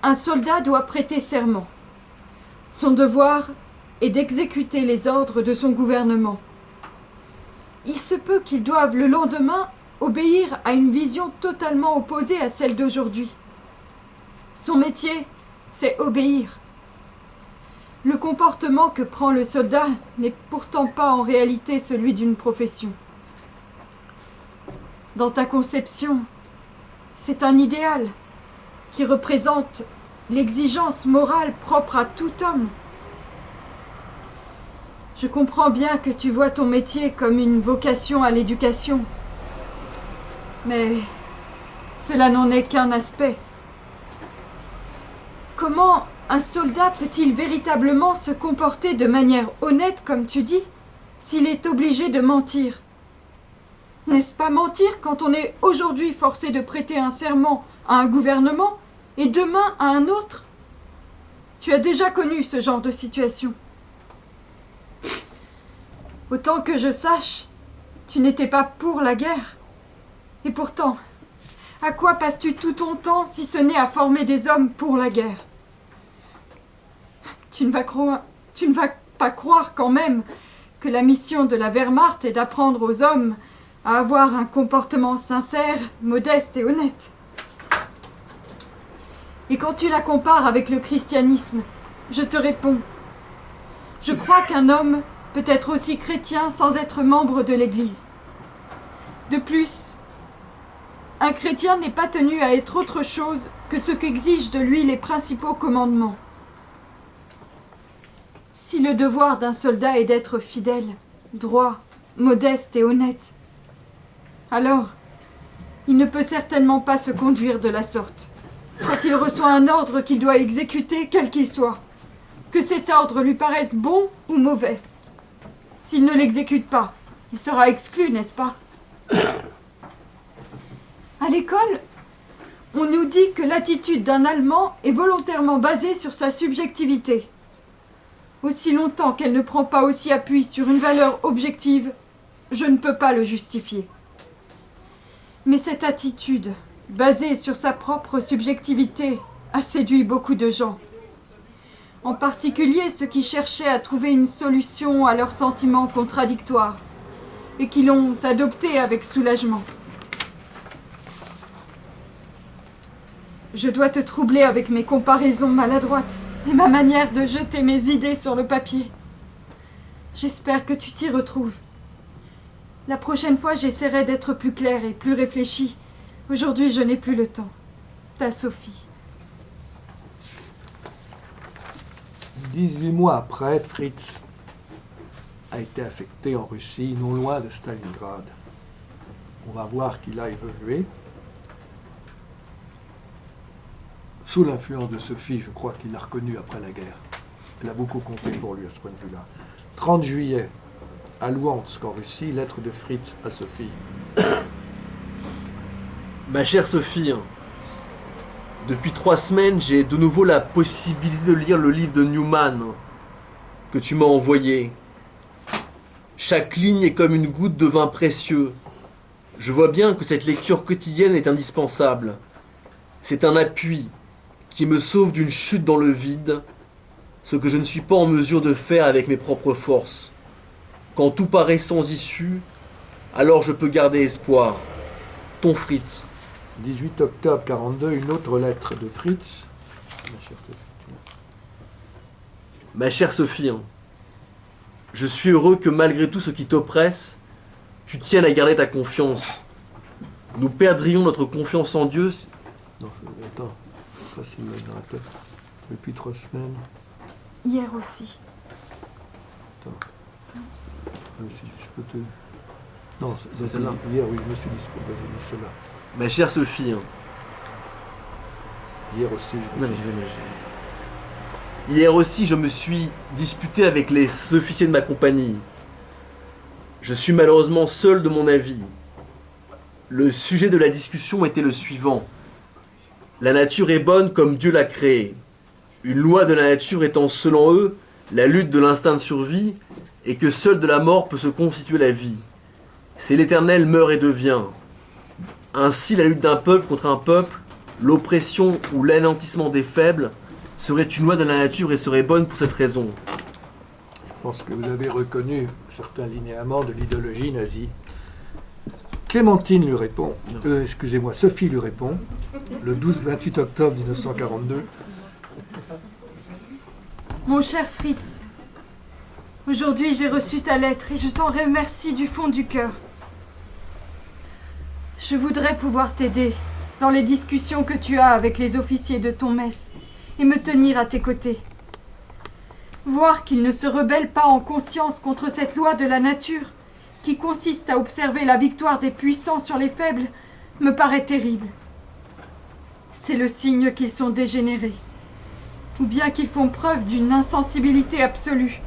Un soldat doit prêter serment. Son devoir est d'exécuter les ordres de son gouvernement. Il se peut qu'il doive le lendemain obéir à une vision totalement opposée à celle d'aujourd'hui. Son métier, c'est obéir. Le comportement que prend le soldat n'est pourtant pas en réalité celui d'une profession. Dans ta conception, c'est un idéal qui représente l'exigence morale propre à tout homme. Je comprends bien que tu vois ton métier comme une vocation à l'éducation, mais cela n'en est qu'un aspect. Comment un soldat peut-il véritablement se comporter de manière honnête, comme tu dis, s'il est obligé de mentir? N'est-ce pas mentir quand on est aujourd'hui forcé de prêter un serment à un gouvernement et demain à un autre? Tu as déjà connu ce genre de situation. Autant que je sache, tu n'étais pas pour la guerre. Et pourtant, à quoi passes-tu tout ton temps si ce n'est à former des hommes pour la guerre? Tu ne vas pas croire quand même que la mission de la Wehrmacht est d'apprendre aux hommes à avoir un comportement sincère, modeste et honnête. Et quand tu la compares avec le christianisme, je te réponds, je crois qu'un homme peut être aussi chrétien sans être membre de l'Église. De plus, un chrétien n'est pas tenu à être autre chose que ce qu'exigent de lui les principaux commandements. Si le devoir d'un soldat est d'être fidèle, droit, modeste et honnête, alors il ne peut certainement pas se conduire de la sorte, quand il reçoit un ordre qu'il doit exécuter, quel qu'il soit. que cet ordre lui paraisse bon ou mauvais. S'il ne l'exécute pas, il sera exclu, n'est-ce pas? À l'école, on nous dit que l'attitude d'un Allemand est volontairement basée sur sa subjectivité. Aussi longtemps qu'elle ne prend pas aussi appui sur une valeur objective, je ne peux pas le justifier. Mais cette attitude, basée sur sa propre subjectivité, a séduit beaucoup de gens. En particulier ceux qui cherchaient à trouver une solution à leurs sentiments contradictoires et qui l'ont adoptée avec soulagement. Je dois te troubler avec mes comparaisons maladroites et ma manière de jeter mes idées sur le papier. J'espère que tu t'y retrouves. La prochaine fois, j'essaierai d'être plus claire et plus réfléchie. Aujourd'hui, je n'ai plus le temps. Ta Sophie. 18 mois après, Fritz a été affecté en Russie, non loin de Stalingrad. On va voir qu'il a évolué. Sous l'influence de Sophie, je crois qu'il l'a reconnue après la guerre. Elle a beaucoup compté pour lui à ce point de vue-là. 30 juillet, à Louhansk, en Russie, lettre de Fritz à Sophie. Ma chère Sophie, depuis 3 semaines, j'ai de nouveau la possibilité de lire le livre de Newman que tu m'as envoyé. Chaque ligne est comme une goutte de vin précieux. Je vois bien que cette lecture quotidienne est indispensable. C'est un appui qui me sauve d'une chute dans le vide, ce que je ne suis pas en mesure de faire avec mes propres forces. Quand tout paraît sans issue, alors je peux garder espoir. Ton Fritz. 18 octobre 42, une autre lettre de Fritz. Ma chère Sophie, je suis heureux que malgré tout ce qui t'oppresse, tu tiennes à garder ta confiance. Nous perdrions notre confiance en Dieu. Non, attends, ça c'est le narrateur. Depuis 3 semaines. Hier aussi. Attends. Je peux te. Non, c'est celle-là. Hier, oui, je me suis dit, j'ai mis celle-là. Ma chère Sophie. Hier aussi, Hier aussi, je me suis disputé avec les officiers de ma compagnie. Je suis malheureusement seul de mon avis. Le sujet de la discussion était le suivant. La nature est bonne comme Dieu l'a créée. Une loi de la nature étant selon eux la lutte de l'instinct de survie et que seule de la mort peut se constituer la vie. C'est l'Éternel meurt et devient. Ainsi, la lutte d'un peuple contre un peuple, l'oppression ou l'anéantissement des faibles serait une loi de la nature et serait bonne pour cette raison. Je pense que vous avez reconnu certains linéaments de l'idéologie nazie. Clémentine lui répond, excusez-moi, Sophie lui répond, le 12-28 octobre 1942. Mon cher Fritz, aujourd'hui j'ai reçu ta lettre et je t'en remercie du fond du cœur. Je voudrais pouvoir t'aider dans les discussions que tu as avec les officiers de ton mess et me tenir à tes côtés. Voir qu'ils ne se rebellent pas en conscience contre cette loi de la nature qui consiste à observer la victoire des puissants sur les faibles me paraît terrible. C'est le signe qu'ils sont dégénérés, ou bien qu'ils font preuve d'une insensibilité absolue.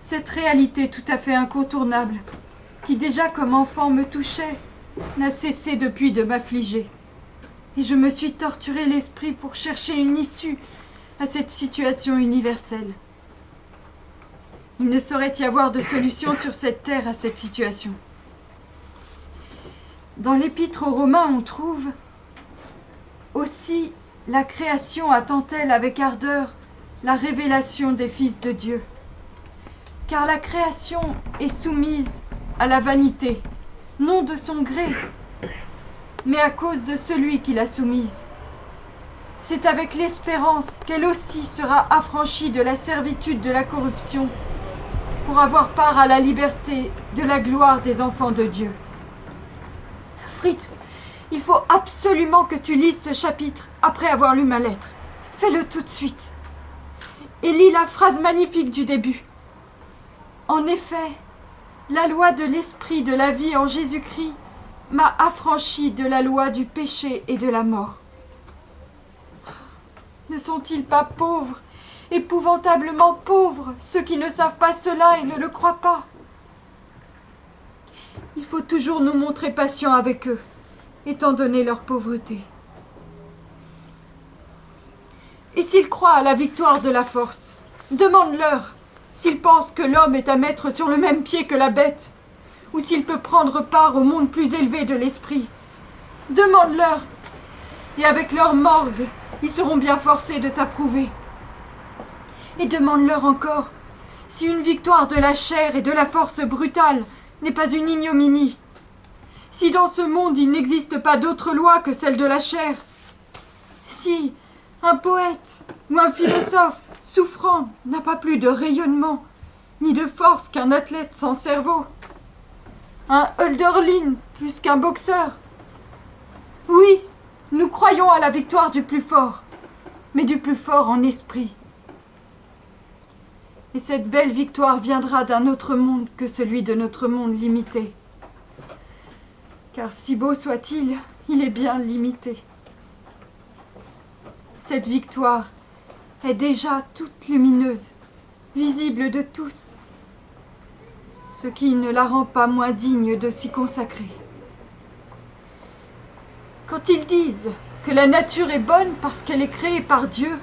Cette réalité tout à fait incontournable, qui déjà comme enfant me touchait, n'a cessé depuis de m'affliger. Et je me suis torturé l'esprit pour chercher une issue à cette situation universelle. Il ne saurait y avoir de solution sur cette terre à cette situation. Dans l'Épître aux Romains, on trouve « Aussi la création attend-elle avec ardeur la révélation des fils de Dieu. Car la création est soumise à la vanité, non de son gré, mais à cause de celui qui l'a soumise. C'est avec l'espérance qu'elle aussi sera affranchie de la servitude de la corruption, pour avoir part à la liberté de la gloire des enfants de Dieu. » Fritz, il faut absolument que tu lises ce chapitre après avoir lu ma lettre. Fais-le tout de suite. Et lis la phrase magnifique du début. En effet, la loi de l'esprit de la vie en Jésus-Christ m'a affranchi de la loi du péché et de la mort. Ne sont-ils pas pauvres Épouvantablement pauvres, ceux qui ne savent pas cela et ne le croient pas. Il faut toujours nous montrer patients avec eux, étant donné leur pauvreté. Et s'ils croient à la victoire de la force, demande-leur s'ils pensent que l'homme est à mettre sur le même pied que la bête, ou s'il peut prendre part au monde plus élevé de l'esprit. Demande-leur, et avec leur morgue, ils seront bien forcés de t'approuver. Et demande-leur encore si une victoire de la chair et de la force brutale n'est pas une ignominie. Si dans ce monde il n'existe pas d'autre loi que celle de la chair. Si un poète ou un philosophe souffrant n'a pas plus de rayonnement ni de force qu'un athlète sans cerveau. Un Hölderlin plus qu'un boxeur. Oui, nous croyons à la victoire du plus fort, mais du plus fort en esprit. Et cette belle victoire viendra d'un autre monde que celui de notre monde limité. Car si beau soit-il, il est bien limité. Cette victoire est déjà toute lumineuse, visible de tous, ce qui ne la rend pas moins digne de s'y consacrer. Quand ils disent que la nature est bonne parce qu'elle est créée par Dieu,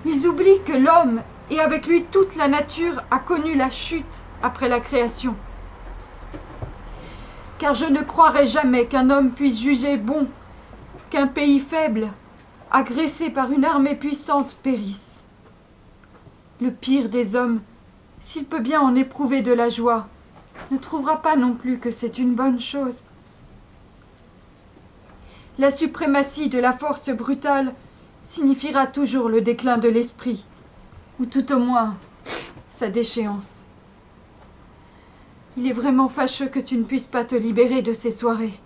ils oublient que l'homme, et avec lui toute la nature, a connu la chute après la création. Car je ne croirai jamais qu'un homme puisse juger bon qu'un pays faible, agressé par une armée puissante, périsse. Le pire des hommes, s'il peut bien en éprouver de la joie, ne trouvera pas non plus que c'est une bonne chose. La suprématie de la force brutale signifiera toujours le déclin de l'esprit, ou tout au moins sa déchéance. Il est vraiment fâcheux que tu ne puisses pas te libérer de ces soirées.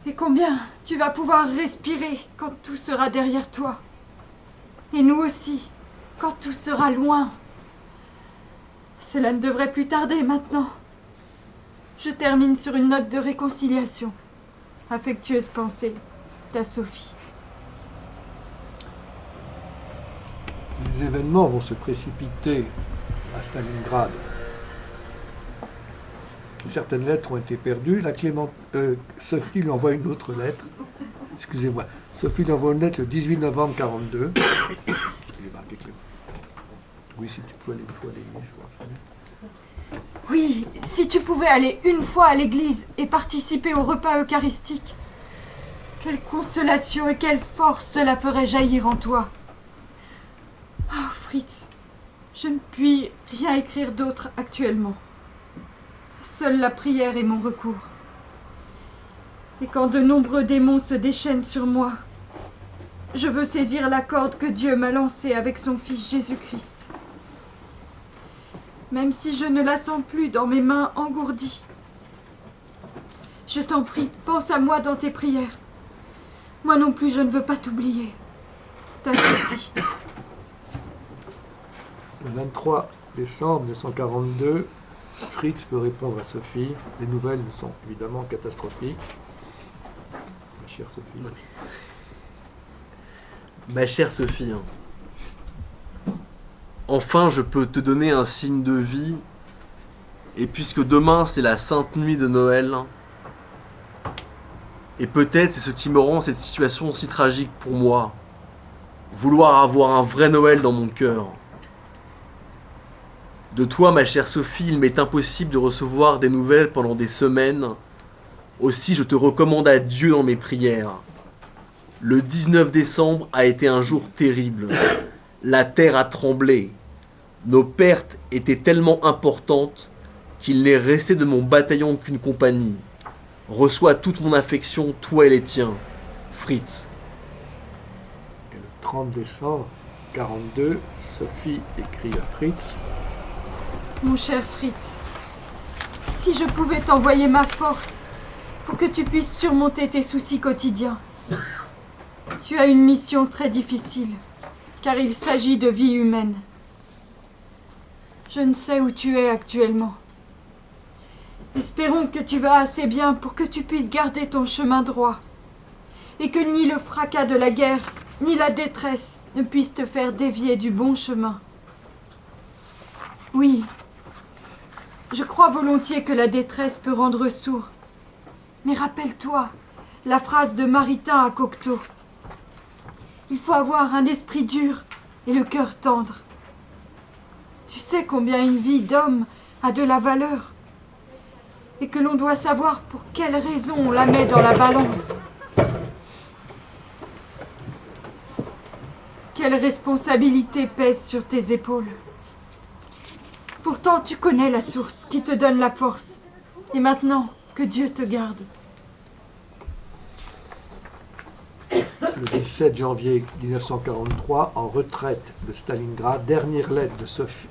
Et combien tu vas pouvoir respirer quand tout sera derrière toi. Et nous aussi, quand tout sera loin. Cela ne devrait plus tarder maintenant. Je termine sur une note de réconciliation. Affectueuse pensée, ta Sophie. Les événements vont se précipiter à Stalingrad. Certaines lettres ont été perdues. Sophie lui envoie une autre lettre. Excusez-moi. Sophie lui envoie une lettre le 18 novembre 1942. Oui, si tu peux aller une fois à l'église, je pense. Oui, si tu pouvais aller une fois à l'église et participer au repas eucharistique. Quelle consolation et quelle force cela ferait jaillir en toi. Oh, Fritz, je ne puis rien écrire d'autre actuellement. Seule la prière est mon recours. Et quand de nombreux démons se déchaînent sur moi, je veux saisir la corde que Dieu m'a lancée avec son Fils Jésus-Christ. Même si je ne la sens plus dans mes mains engourdies. Je t'en prie, pense à moi dans tes prières. Moi non plus, je ne veux pas t'oublier. Ta Sophie. Le 23 décembre 1942, Fritz peut répondre à Sophie. Les nouvelles sont évidemment catastrophiques. Ma chère Sophie. Ma chère Sophie, enfin je peux te donner un signe de vie, et puisque demain c'est la sainte nuit de Noël, et peut-être c'est ce qui me rend cette situation si tragique pour moi, vouloir avoir un vrai Noël dans mon cœur. De toi, ma chère Sophie, il m'est impossible de recevoir des nouvelles pendant des semaines. Aussi, je te recommande à Dieu dans mes prières. Le 19 décembre a été un jour terrible. La terre a tremblé. Nos pertes étaient tellement importantes qu'il n'est resté de mon bataillon qu'une compagnie. Reçois toute mon affection, toi et les tiens. Fritz. Et le 30 décembre 1942, Sophie écrit à Fritz. Mon cher Fritz, si je pouvais t'envoyer ma force pour que tu puisses surmonter tes soucis quotidiens. Tu as une mission très difficile, car il s'agit de vie humaine. Je ne sais où tu es actuellement. Espérons que tu vas assez bien pour que tu puisses garder ton chemin droit, et que ni le fracas de la guerre, ni la détresse ne puisse te faire dévier du bon chemin. Oui, je crois volontiers que la détresse peut rendre sourd. Mais rappelle-toi la phrase de Maritain à Cocteau. Il faut avoir un esprit dur et le cœur tendre. Tu sais combien une vie d'homme a de la valeur et que l'on doit savoir pour quelle raison on la met dans la balance. Quelle responsabilité pèse sur tes épaules. Pourtant, tu connais la source qui te donne la force. Et maintenant, que Dieu te garde. Le 17 janvier 1943, en retraite de Stalingrad, dernière lettre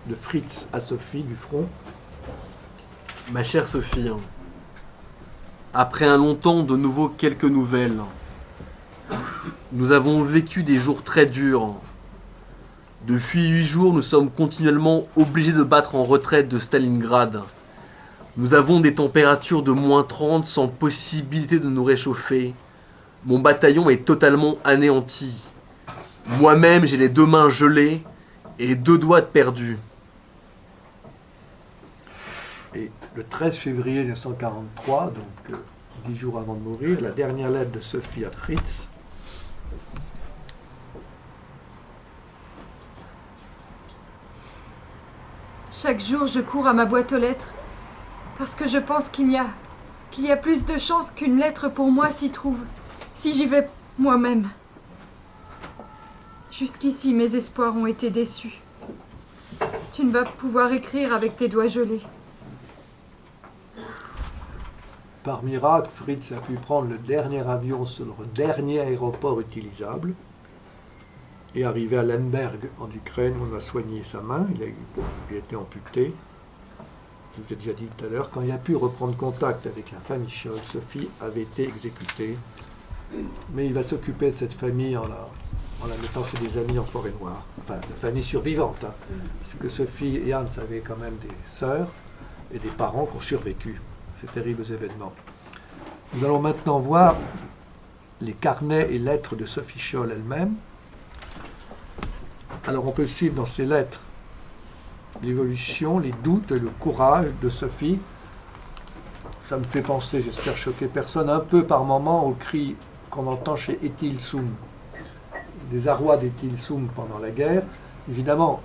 de Fritz à Sophie du front. Ma chère Sophie, après un long temps, de nouveau quelques nouvelles. Nous avons vécu des jours très durs. Depuis 8 jours, nous sommes continuellement obligés de battre en retraite de Stalingrad. Nous avons des températures de -30 sans possibilité de nous réchauffer. Mon bataillon est totalement anéanti. Moi-même, j'ai les 2 mains gelées et 2 doigts perdus. Et le 13 février 1943, donc 10 jours avant de mourir, la dernière lettre de Sophie à Fritz. Chaque jour, je cours à ma boîte aux lettres parce que je pense qu'il y a plus de chances qu'une lettre pour moi s'y trouve, si j'y vais moi-même. Jusqu'ici, mes espoirs ont été déçus. Tu ne vas pouvoir écrire avec tes doigts gelés. Par miracle, Fritz a pu prendre le dernier avion sur le dernier aéroport utilisable et arriver à Lemberg, en Ukraine, où on a soigné sa main. Il a été amputé. Je vous ai déjà dit tout à l'heure, quand il a pu reprendre contact avec la famille Scholl, Sophie avait été exécutée. Mais il va s'occuper de cette famille en la mettant chez des amis en Forêt-Noire. Enfin, la famille survivante. Hein, parce que Sophie et Hans avaient quand même des sœurs et des parents qui ont survécu à ces terribles événements. Nous allons maintenant voir les carnets et lettres de Sophie Scholl elle-même. Alors on peut suivre dans ces lettres l'évolution, les doutes et le courage de Sophie. Ça me fait penser, j'espère choquer personne, un peu par moment au cri qu'on entend chez Etil Soum, des arrois d'Etil Soum pendant la guerre. Évidemment,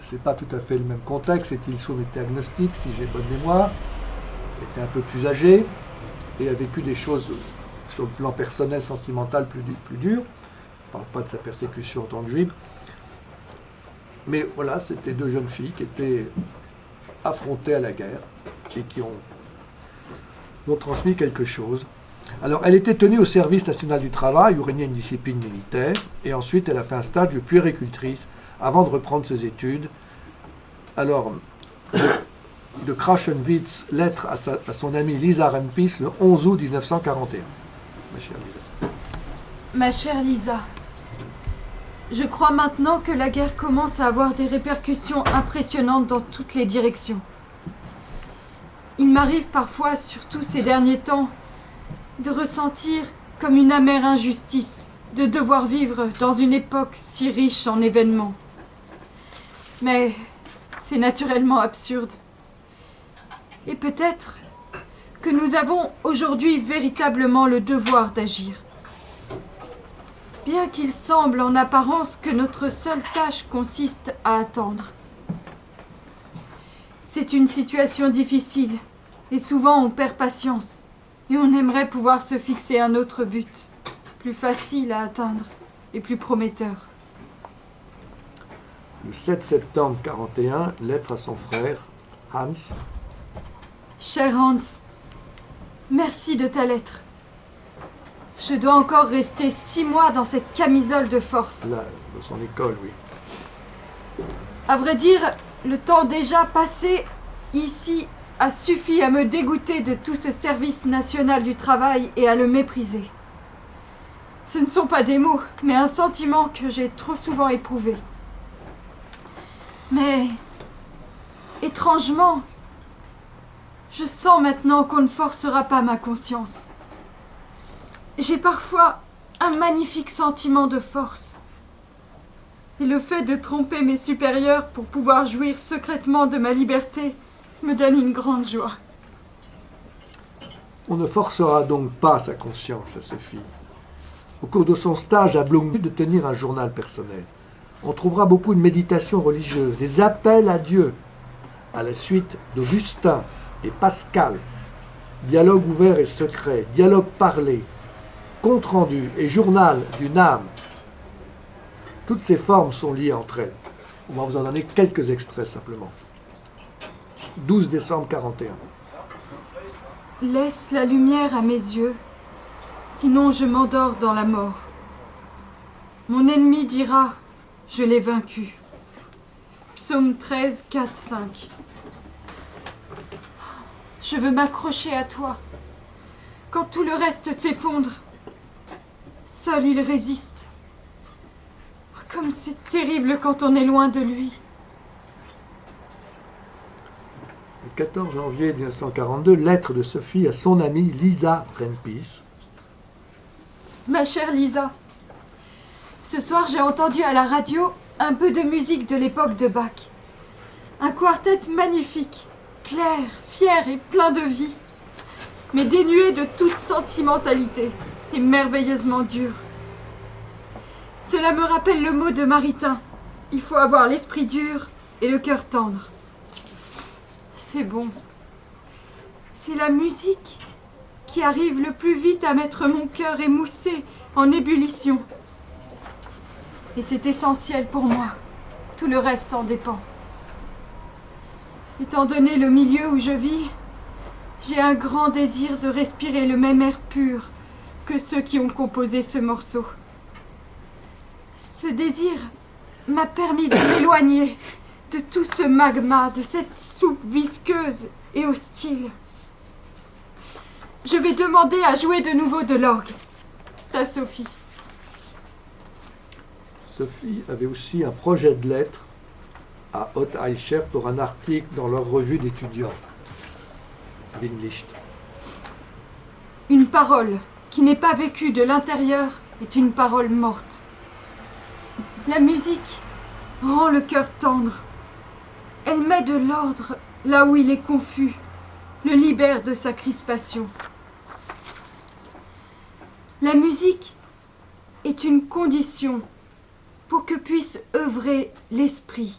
c'est pas tout à fait le même contexte. Etil Soum était agnostique, si j'ai bonne mémoire, était un peu plus âgé et a vécu des choses sur le plan personnel, sentimental plus dures. Je ne parle pas de sa persécution en tant que juive. Mais voilà, c'était 2 jeunes filles qui étaient affrontées à la guerre et qui ont transmis quelque chose. Alors, elle était tenue au service national du travail, où régnait une discipline militaire, et ensuite elle a fait un stage de puéricultrice avant de reprendre ses études. Alors, de Kraschenwitz, lettre à son amie Lisa Rempis, le 11 août 1941. Ma chère Lisa. Ma chère Lisa, je crois maintenant que la guerre commence à avoir des répercussions impressionnantes dans toutes les directions. Il m'arrive parfois, surtout ces derniers temps, de ressentir comme une amère injustice de devoir vivre dans une époque si riche en événements. Mais c'est naturellement absurde. Et peut-être que nous avons aujourd'hui véritablement le devoir d'agir. Bien qu'il semble en apparence que notre seule tâche consiste à attendre. C'est une situation difficile, et souvent on perd patience, et on aimerait pouvoir se fixer un autre but, plus facile à atteindre et plus prometteur. Le 7 septembre 1941, lettre à son frère, Hans. Cher Hans, merci de ta lettre. Je dois encore rester 6 mois dans cette camisole de force. Là, dans son école, oui. À vrai dire, le temps déjà passé ici a suffi à me dégoûter de tout ce service national du travail et à le mépriser. Ce ne sont pas des mots, mais un sentiment que j'ai trop souvent éprouvé. Mais, étrangement, je sens maintenant qu'on ne forcera pas ma conscience. J'ai parfois un magnifique sentiment de force. Et le fait de tromper mes supérieurs pour pouvoir jouir secrètement de ma liberté me donne une grande joie. On ne forcera donc pas sa conscience à Sophie. Au cours de son stage à Bloomfield, de tenir un journal personnel. On trouvera beaucoup de méditations religieuses, des appels à Dieu, à la suite d'Augustin et Pascal, dialogue ouvert et secret, dialogue parlé, compte-rendu et journal d'une âme. Toutes ces formes sont liées entre elles. On va vous en donner quelques extraits simplement. 12 décembre 41. Laisse la lumière à mes yeux, sinon je m'endors dans la mort. Mon ennemi dira, je l'ai vaincu. Psaume 13, 4, 5. Je veux m'accrocher à toi. Quand tout le reste s'effondre, seul il résiste. Comme c'est terrible quand on est loin de lui. Le 14 janvier 1942, lettre de Sophie à son amie Lisa Renpis. Ma chère Lisa, ce soir j'ai entendu à la radio un peu de musique de l'époque de Bach. Un quartet magnifique, clair, fier et plein de vie, mais dénué de toute sentimentalité et merveilleusement dur. Cela me rappelle le mot de Maritain. Il faut avoir l'esprit dur et le cœur tendre. C'est bon. C'est la musique qui arrive le plus vite à mettre mon cœur émoussé en ébullition. Et c'est essentiel pour moi. Tout le reste en dépend. Étant donné le milieu où je vis, j'ai un grand désir de respirer le même air pur que ceux qui ont composé ce morceau. Ce désir m'a permis de m'éloigner de tout ce magma, de cette soupe visqueuse et hostile. Je vais demander à jouer de nouveau de l'orgue. Ta Sophie. Sophie avait aussi un projet de lettre à Haute Eicher pour un article dans leur revue d'étudiants. Winlicht. Une parole qui n'est pas vécue de l'intérieur est une parole morte. La musique rend le cœur tendre. Elle met de l'ordre là où il est confus, le libère de sa crispation. La musique est une condition pour que puisse œuvrer l'Esprit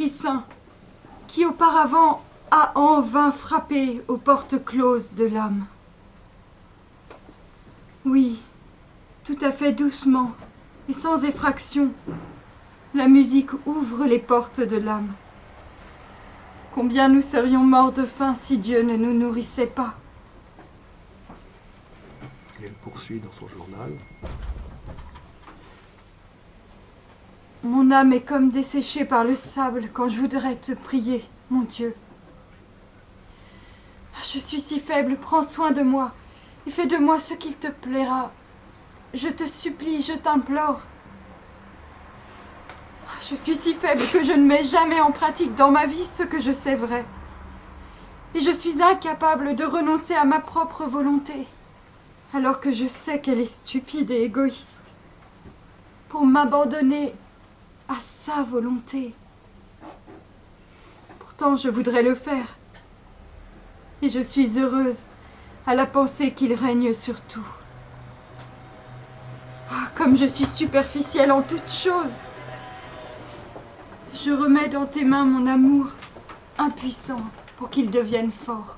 Saint, qui auparavant a en vain frappé aux portes closes de l'âme. Oui, tout à fait doucement et sans effraction, la musique ouvre les portes de l'âme. Combien nous serions morts de faim si Dieu ne nous nourrissait pas. Et elle poursuit dans son journal. Mon âme est comme desséchée par le sable quand je voudrais te prier, mon Dieu. Je suis si faible, prends soin de moi et fais de moi ce qu'il te plaira. Je te supplie, je t'implore. Je suis si faible que je ne mets jamais en pratique dans ma vie ce que je sais vrai. Et je suis incapable de renoncer à ma propre volonté, alors que je sais qu'elle est stupide et égoïste, pour m'abandonner à sa volonté. Pourtant, je voudrais le faire. Et je suis heureuse à la pensée qu'il règne sur tout. Ah, comme je suis superficielle en toutes choses. Je remets dans tes mains mon amour impuissant pour qu'il devienne fort.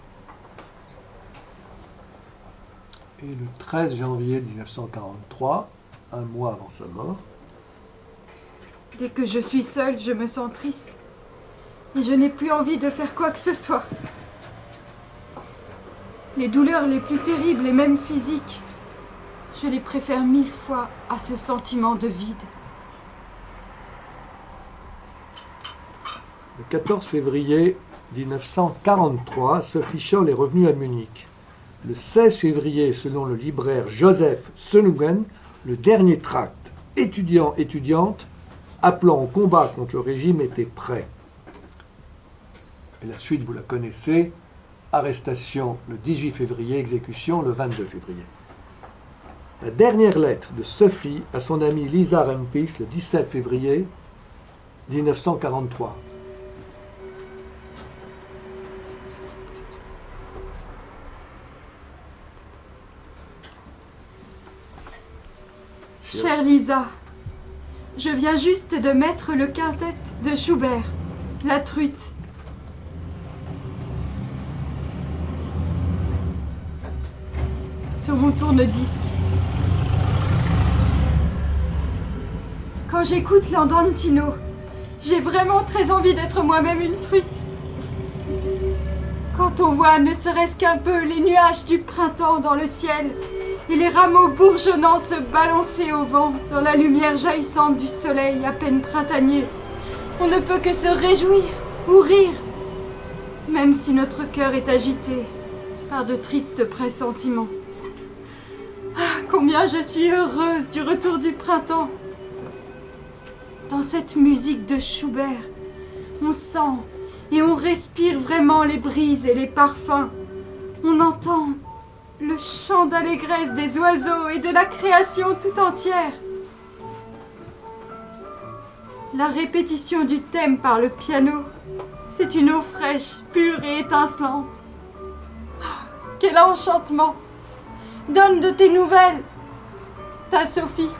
Et le 13 janvier 1943, un mois avant sa mort, dès que je suis seule, je me sens triste. Et je n'ai plus envie de faire quoi que ce soit. Les douleurs les plus terribles et même physiques, je les préfère 1000 fois à ce sentiment de vide. Le 14 février 1943, Sophie Scholl est revenue à Munich. Le 16 février, selon le libraire Joseph Sönnungen, le dernier tract étudiants-étudiantes appelant au combat contre le régime était prêt. Et la suite, vous la connaissez. Arrestation le 18 février, exécution le 22 février. La dernière lettre de Sophie à son amie Lisa Rempis le 17 février 1943. Chère Lisa, je viens juste de mettre le quintet de Schubert, La Truite. Sur mon tourne-disque. Quand j'écoute l'Andantino, j'ai vraiment très envie d'être moi-même une truite. Quand on voit ne serait-ce qu'un peu les nuages du printemps dans le ciel et les rameaux bourgeonnants se balancer au vent dans la lumière jaillissante du soleil à peine printanier, on ne peut que se réjouir ou rire, même si notre cœur est agité par de tristes pressentiments. Ah, combien je suis heureuse du retour du printemps! Dans cette musique de Schubert, on sent et on respire vraiment les brises et les parfums. On entend le chant d'allégresse des oiseaux et de la création tout entière. La répétition du thème par le piano, c'est une eau fraîche, pure et étincelante. Ah, quel enchantement! Donne de tes nouvelles, ta Sophie.